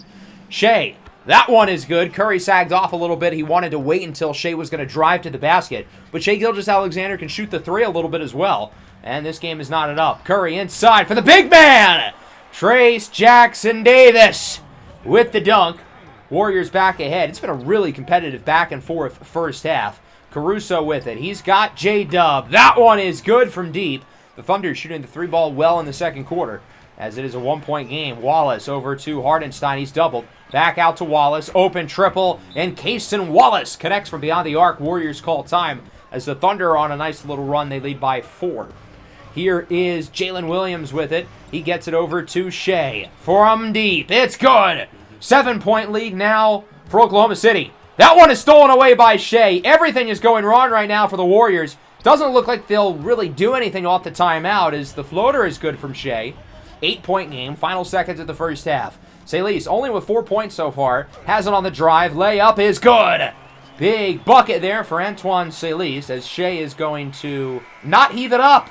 Shea, that one is good. Curry sagged off a little bit. He wanted to wait until Shea was going to drive to the basket. But Shai Gilgeous-Alexander can shoot the three a little bit as well. And this game is knotted up. Curry inside for the big man! Trayce Jackson-Davis with the dunk. Warriors back ahead. It's been a really competitive back and forth first half. Caruso with it. He's got J-Dub. That one is good from deep. The Thunder shooting the three ball well in the second quarter, as it is a one-point game. Wallace over to Hartenstein. He's doubled. Back out to Wallace. Open triple. And Cason Wallace connects from beyond the arc. Warriors call time as the Thunder are on a nice little run. They lead by 4. Here is Jalen Williams with it. He gets it over to Shea. From deep. It's good. 7-point lead now for Oklahoma City. That one is stolen away by Shea. Everything is going wrong right now for the Warriors. Doesn't look like they'll really do anything off the timeout as the floater is good from Shea. 8-point game. Final seconds of the first half. Celtics only with 4 points so far. Has it on the drive. Layup is good. Big bucket there for Antoine Celtics as Shea is going to not heave it up.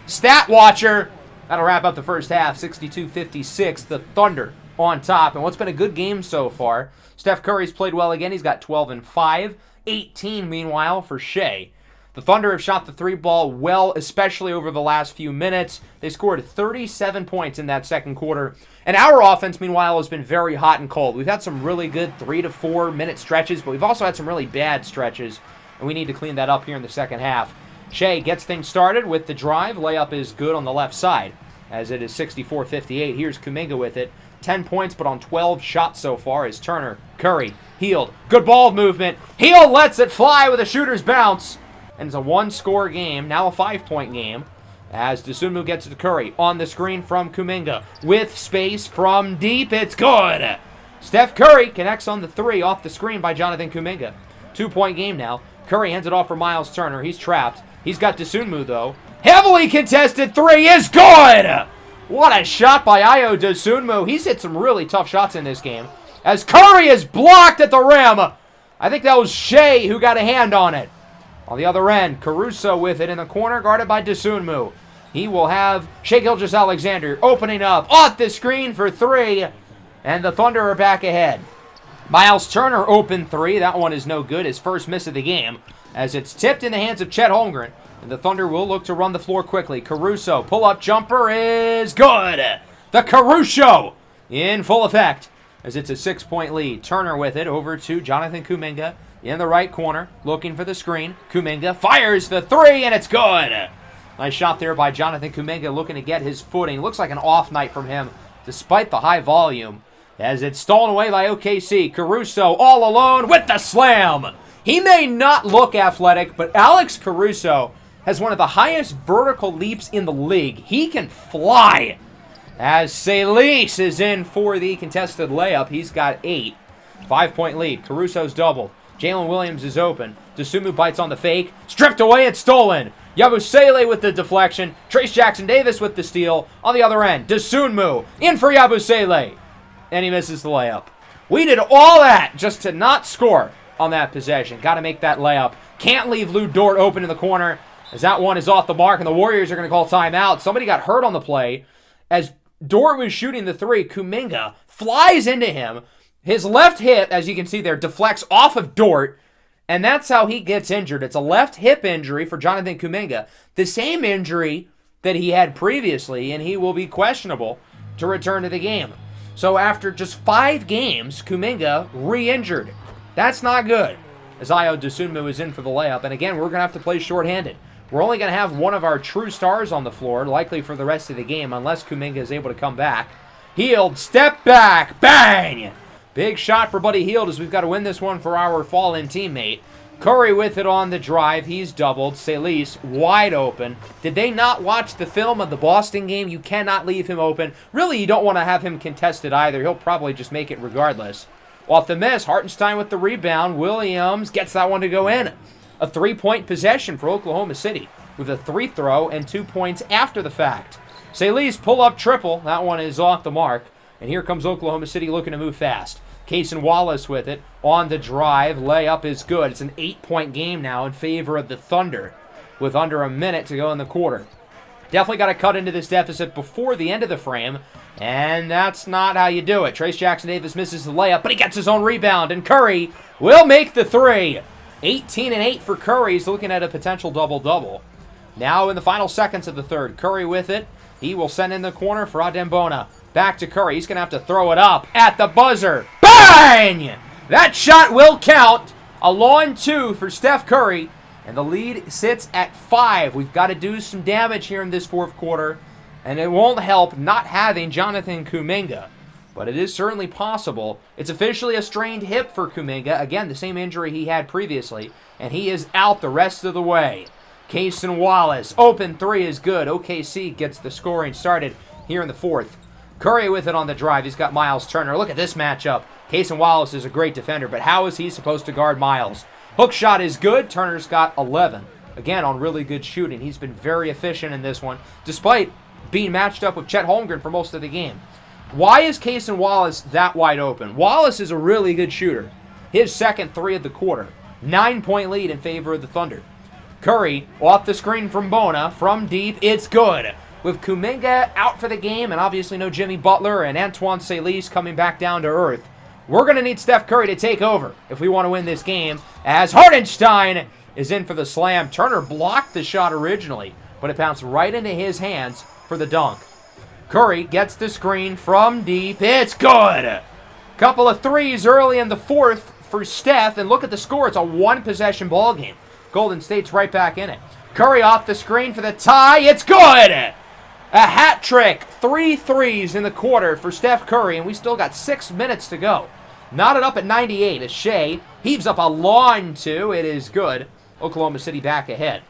Stat watcher. That'll wrap up the first half. 62-56. The Thunder on top. And what's been a good game so far. Steph Curry's played well again. He's got 12 and 5. 18 meanwhile for Shea. The Thunder have shot the three ball well, especially over the last few minutes. They scored 37 points in that second quarter. And our offense, meanwhile, has been very hot and cold. We've had some really good 3 to 4 minute stretches, but we've also had some really bad stretches, and we need to clean that up here in the second half. Shea gets things started with the drive. Layup is good on the left side, as it is 64-58. Here's Kuminga with it. 10 points, but on 12 shots so far is Turner. Curry, Hield. Good ball movement. Hield lets it fly with a shooter's bounce. And it's a one-score game, now a 5-point game, as Dosunmu gets it to Curry. On the screen from Kuminga. With space from deep, it's good. Steph Curry connects on the three off the screen by Jonathan Kuminga. 2-point game now. Curry hands it off for Miles Turner. He's trapped. He's got Dosunmu, though. Heavily contested three is good! What a shot by Ayo Dosunmu. He's hit some really tough shots in this game. As Curry is blocked at the rim. I think that was Shea who got a hand on it. On the other end, Caruso with it in the corner, guarded by Dosunmu. He will have Shai Gilgeous-Alexander opening up off the screen for three, and the Thunder are back ahead. Miles Turner open three. That one is no good. His first miss of the game, as it's tipped in the hands of Chet Holmgren, and the Thunder will look to run the floor quickly. Caruso, pull-up jumper is good. The Caruso in full effect, as it's a 6-point lead. Turner with it over to Jonathan Kuminga. In the right corner, looking for the screen. Kuminga fires the three, and it's good. Nice shot there by Jonathan Kuminga, looking to get his footing. Looks like an off night from him, despite the high volume, as it's stolen away by OKC. Caruso all alone with the slam. He may not look athletic, but Alex Caruso has one of the highest vertical leaps in the league. He can fly. As Celtics is in for the contested layup. He's got 8. 5-point lead. Caruso's doubled. Jalen Williams is open. Dosunmu bites on the fake. Stripped away and stolen. Yabusele with the deflection. Trayce Jackson-Davis with the steal. On the other end, Dosunmu in for Yabusele. And he misses the layup. We did all that just to not score on that possession. Got to make that layup. Can't leave Lou Dort open in the corner, as that one is off the mark, and the Warriors are going to call timeout. Somebody got hurt on the play. As Dort was shooting the three, Kuminga flies into him. His left hip, as you can see there, deflects off of Dort, and that's how he gets injured. It's a left hip injury for Jonathan Kuminga, the same injury that he had previously, and he will be questionable to return to the game. So after just 5 games, Kuminga re-injured. That's not good, as Ayo Dosunmu is in for the layup. And again, we're going to have to play shorthanded. We're only going to have one of our true stars on the floor, likely for the rest of the game, unless Kuminga is able to come back. Hield, step back, bang! Big shot for Buddy Hield, as we've got to win this one for our fallen teammate. Curry with it on the drive. He's doubled. Celtics wide open. Did they not watch the film of the Boston game? You cannot leave him open. Really, you don't want to have him contested either. He'll probably just make it regardless. Off the miss, Hartenstein with the rebound. Williams gets that one to go in. A 3-point possession for Oklahoma City, with a 3 throw and 2 points after the fact. Celtics pull up triple. That one is off the mark. And here comes Oklahoma City looking to move fast. Cason Wallace with it on the drive. Layup is good. It's an 8-point game now in favor of the Thunder, with under a minute to go in the quarter. Definitely got to cut into this deficit before the end of the frame, and that's not how you do it. Trayce Jackson-Davis misses the layup, but he gets his own rebound, and Curry will make the three. 18 and 8 for Curry. He's looking at a potential double-double. Now in the final seconds of the third, Curry with it. He will send in the corner for Adembona. Back to Curry. He's going to have to throw it up at the buzzer. Bang! That shot will count. A long two for Steph Curry. And the lead sits at 5. We've got to do some damage here in this fourth quarter. And it won't help not having Jonathan Kuminga. But it is certainly possible. It's officially a strained hip for Kuminga. Again, the same injury he had previously. And he is out the rest of the way. Cason Wallace. Open three is good. OKC gets the scoring started here in the fourth. Curry with it on the drive. He's got Miles Turner. Look at this matchup. Cason Wallace is a great defender, but how is he supposed to guard Miles? Hook shot is good. Turner's got 11. Again, on really good shooting. He's been very efficient in this one, despite being matched up with Chet Holmgren for most of the game. Why is Cason Wallace that wide open? Wallace is a really good shooter. His second three of the quarter. 9-point lead in favor of the Thunder. Curry off the screen from Bona. From deep, it's good. With Kuminga out for the game, and obviously no Jimmy Butler and Antoine Salish coming back down to earth, we're going to need Steph Curry to take over if we want to win this game, as Hartenstein is in for the slam. Turner blocked the shot originally, but it bounced right into his hands for the dunk. Curry gets the screen from deep. It's good. Couple of threes early in the fourth for Steph, and look at the score. It's a one-possession ball game. Golden State's right back in it. Curry off the screen for the tie. It's good. A hat trick. 3 threes in the quarter for Steph Curry, and we still got 6 minutes to go. Knotted up at 98 as Shea heaves up a long two. It is good. Oklahoma City back ahead.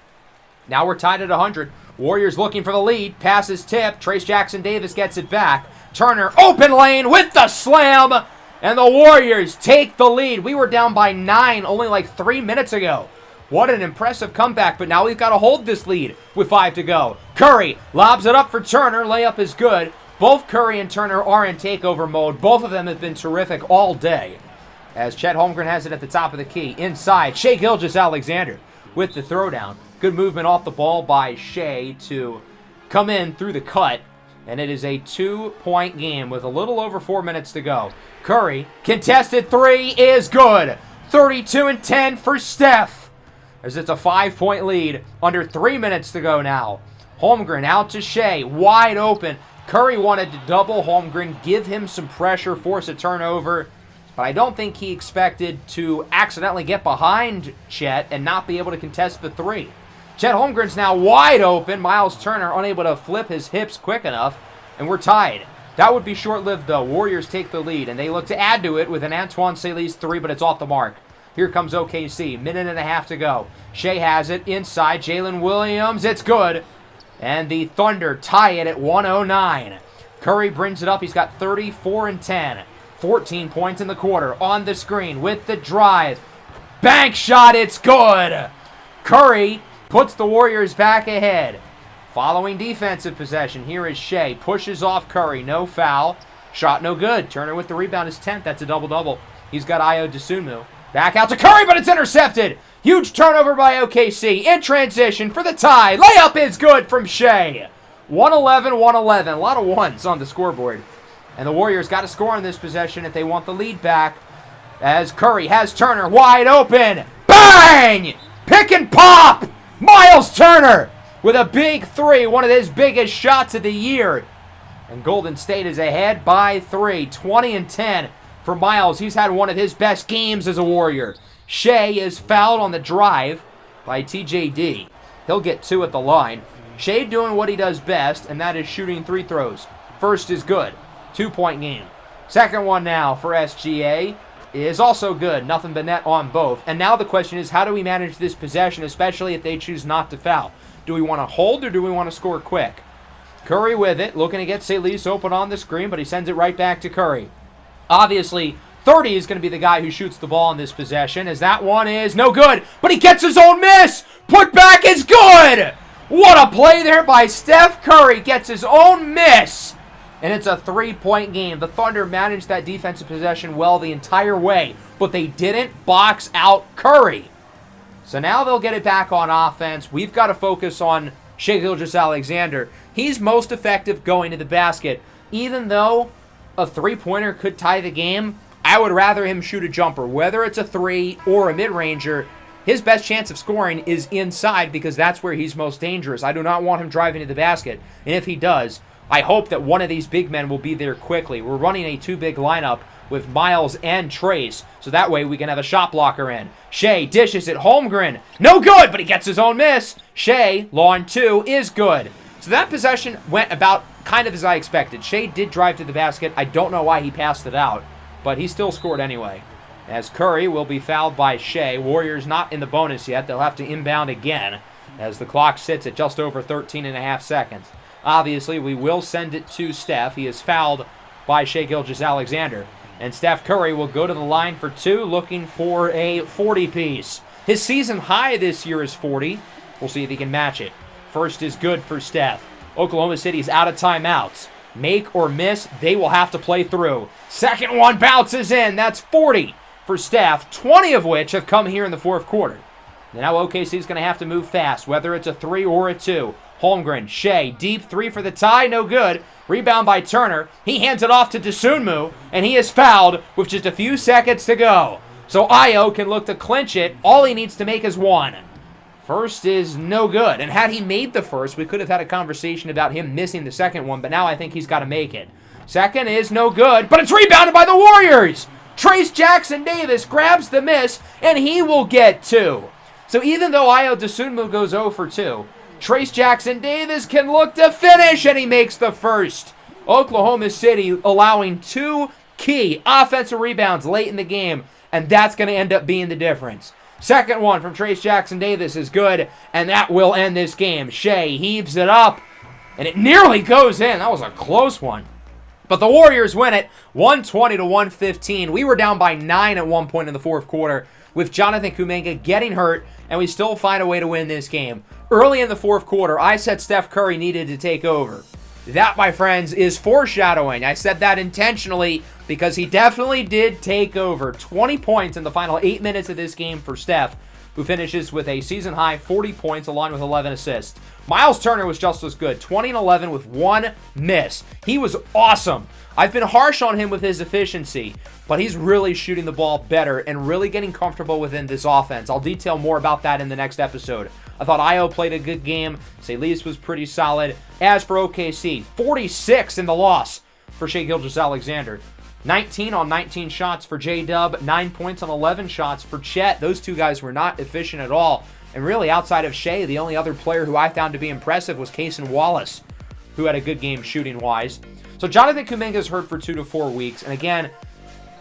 Now we're tied at 100. Warriors looking for the lead. Pass is tipped. Trayce Jackson-Davis gets it back. Turner open lane with the slam. And the Warriors take the lead. We were down by 9 only like 3 minutes ago. What an impressive comeback, but now we've got to hold this lead with 5 to go. Curry lobs it up for Turner. Layup is good. Both Curry and Turner are in takeover mode. Both of them have been terrific all day. As Chet Holmgren has it at the top of the key. Inside, Shai Gilgeous-Alexander with the throwdown. Good movement off the ball by Shai to come in through the cut. And it is a 2-point game with a little over 4 minutes to go. Curry, contested three is good. 32 and 10 for Steph. As it's a 5-point lead. Under 3 minutes to go now. Holmgren out to Shai, wide open. Curry wanted to double Holmgren, give him some pressure, force a turnover. But I don't think he expected to accidentally get behind Chet and not be able to contest the three. Chet Holmgren's now wide open. Miles Turner unable to flip his hips quick enough. And we're tied. That would be short-lived, though. Warriors take the lead, and they look to add to it with an Antoine Salish three, but it's off the mark. Here comes OKC. Minute and a half to go. Shai has it inside. Jalen Williams. It's good. And the Thunder tie it at 109. Curry brings it up. He's got 34 and 10. 14 points in the quarter. On the screen with the drive. Bank shot. It's good. Curry puts the Warriors back ahead. Following defensive possession, here is Shai. Pushes off Curry. No foul. Shot no good. Turner with the rebound, his 10th. That's a double-double. He's got Ayo Dosunmu. Back out to Curry, but it's intercepted. Huge turnover by OKC. In transition for the tie. Layup is good from Shai. 111-111. A lot of ones on the scoreboard. And the Warriors got to score on this possession if they want the lead back. As Curry has Turner wide open. Bang! Pick and pop! Miles Turner with a big three. One of his biggest shots of the year. And Golden State is ahead by 3. 20 and 10 for Miles. He's had one of his best games as a Warrior. Shai is fouled on the drive by TJD. He'll get 2 at the line. Shai doing what he does best, and that is shooting 3 throws. First is good. 2-point game. Second one now for SGA is also good. Nothing but net on both. And now the question is, how do we manage this possession, especially if they choose not to foul? Do we want to hold or do we want to score quick? Curry with it, looking to get Salish open on the screen, but he sends it right back to Curry. Obviously, 30 is going to be the guy who shoots the ball in this possession, as that one is no good, but he gets his own miss! Put back is good! What a play there by Steph Curry, gets his own miss! And it's a 3-point game. The Thunder managed that defensive possession well the entire way, but they didn't box out Curry. So now they'll get it back on offense. We've got to focus on Shai Gilgeous-Alexander. He's most effective going to the basket. Even though a three-pointer could tie the game, I would rather him shoot a jumper. Whether it's a three or a mid-ranger, his best chance of scoring is inside because that's where he's most dangerous. I do not want him driving to the basket. And if he does, I hope that one of these big men will be there quickly. We're running a two-big lineup with Miles and Trace, so that way we can have a shot blocker in. Shai dishes it. Holmgren, no good, but he gets his own miss. Shai, lawn two, is good. So that possession went about kind of as I expected. Shai did drive to the basket. I don't know why he passed it out, but he still scored anyway. As Curry will be fouled by Shai. Warriors not in the bonus yet. They'll have to inbound again as the clock sits at just over 13 and a half seconds. Obviously, we will send it to Steph. He is fouled by Shai Gilgeous-Alexander. And Steph Curry will go to the line for two, looking for a 40-piece. His season high this year is 40. We'll see if he can match it. First is good for Steph. Oklahoma City's out of timeouts. Make or miss, they will have to play through. Second one bounces in. That's 40 for Steph, 20 of which have come here in the fourth quarter. Now OKC's going to have to move fast, whether it's a three or a two. Holmgren, Shai, deep three for the tie, no good. Rebound by Turner. He hands it off to Dosunmu, and he is fouled with just a few seconds to go. So Ayo can look to clinch it. All he needs to make is one. First is no good. And had he made the first, we could have had a conversation about him missing the second one, but now I think he's got to make it. Second is no good, but it's rebounded by the Warriors. Trayce Jackson-Davis grabs the miss, and he will get two. So even though Ayo Dosunmu goes 0 for 2, Trayce Jackson-Davis can look to finish, and he makes the first. Oklahoma City allowing two key offensive rebounds late in the game, and that's going to end up being the difference. Second one from Trayce Jackson-Davis is good, and that will end this game. Shai heaves it up, and it nearly goes in. That was a close one. But the Warriors win it 120-115. We were down by 9 at one point in the fourth quarter with Jonathan Kuminga getting hurt, and we still find a way to win this game. Early in the fourth quarter, I said Steph Curry needed to take over. That, my friends, is foreshadowing. I said that intentionally because he definitely did take over. 20 points in the final 8 minutes of this game for Steph, who finishes with a season-high 40 points along with 11 assists. Miles Turner was just as good, 20 and 11 with one miss. He was awesome. I've been harsh on him with his efficiency, but he's really shooting the ball better and really getting comfortable within this offense. I'll detail more about that in the next episode. I thought Ayo played a good game. Salis was pretty solid. As for OKC, 46 in the loss for Shai Gilgeous-Alexander. 19 on 19 shots for J-Dub, 9 points on 11 shots for Chet. Those two guys were not efficient at all. And really, outside of Shai, the only other player who I found to be impressive was Cason Wallace, who had a good game shooting-wise. So Jonathan Kuminga's hurt for 2 to 4 weeks. And again,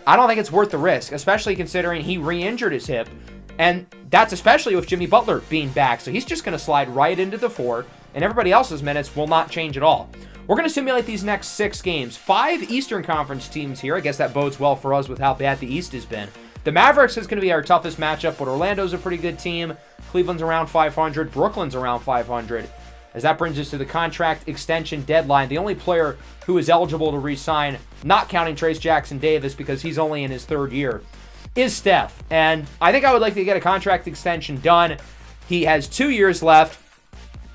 I don't think it's worth the risk, especially considering he re-injured his hip. And that's especially with Jimmy Butler being back. So he's just going to slide right into the 4, and everybody else's minutes will not change at all. We're going to simulate these next 6 games. 5 Eastern Conference teams here. I guess that bodes well for us with how bad the East has been. The Mavericks is going to be our toughest matchup, but Orlando's a pretty good team. Cleveland's around 500. Brooklyn's around 500. As that brings us to the contract extension deadline. The only player who is eligible to re-sign, not counting Trayce Jackson-Davis because he's only in his 3rd year, is Steph. And I think I would like to get a contract extension done. He has 2 years left,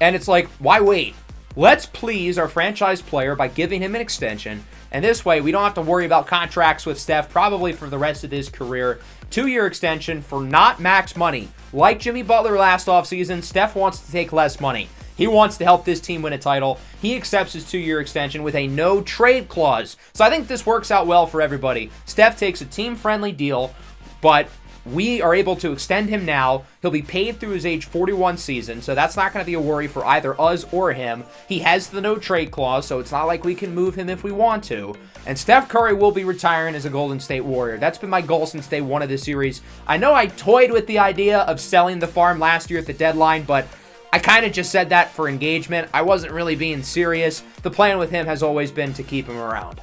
and it's like, why wait? Let's please our franchise player by giving him an extension, and this way we don't have to worry about contracts with Steph probably for the rest of his career. 2-year extension for not max money. Like Jimmy Butler last offseason, Steph wants to take less money. He wants to help this team win a title. He accepts his 2-year extension with a no-trade clause. So I think this works out well for everybody. Steph takes a team-friendly deal, but we are able to extend him now. He'll be paid through his age 41 season, so that's not going to be a worry for either us or him. He has the no-trade clause, so it's not like we can move him if we want to. And Steph Curry will be retiring as a Golden State Warrior. That's been my goal since day 1 of this series. I know I toyed with the idea of selling the farm last year at the deadline, but I kind of just said that for engagement. I wasn't really being serious. The plan with him has always been to keep him around.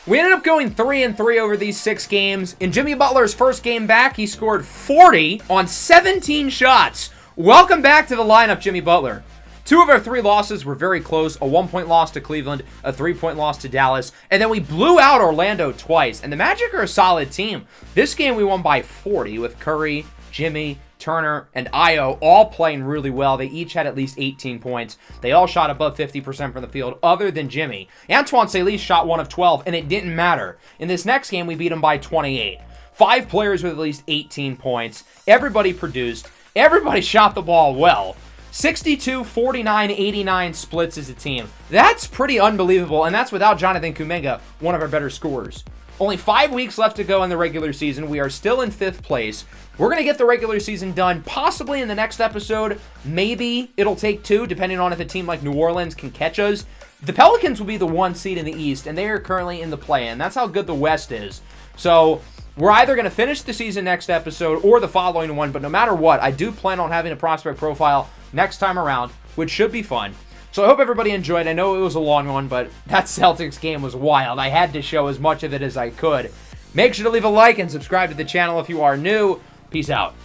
We ended up going 3-3 over these 6 games. In Jimmy Butler's first game back, he scored 40 on 17 shots. Welcome back to the lineup, Jimmy Butler. 2 of our 3 losses were very close. A 1-point loss to Cleveland, a 3-point loss to Dallas, and then we blew out Orlando twice. And the Magic are a solid team. This game we won by 40 with Curry, Jimmy, Turner, and Io all playing really well. They each had at least 18 points. They all shot above 50% from the field, other than Jimmy. Antoine Salis shot 1 of 12, and it didn't matter. In this next game, we beat him by 28. 5 players with at least 18 points. Everybody produced. Everybody shot the ball well. 62, 49, 89 splits as a team. That's pretty unbelievable, and that's without Jonathan Kuminga, one of our better scorers. Only 5 weeks left to go in the regular season. We are still in 5th place. We're going to get the regular season done possibly in the next episode. Maybe it'll take 2, depending on if a team like New Orleans can catch us. The Pelicans will be the 1 seed in the East, and they are currently in the play-in. That's how good the West is. So we're either going to finish the season next episode or the following one, but no matter what, I do plan on having a prospect profile next time around, which should be fun. So I hope everybody enjoyed. I know it was a long one, but that Celtics game was wild. I had to show as much of it as I could. Make sure to leave a like and subscribe to the channel if you are new. Peace out.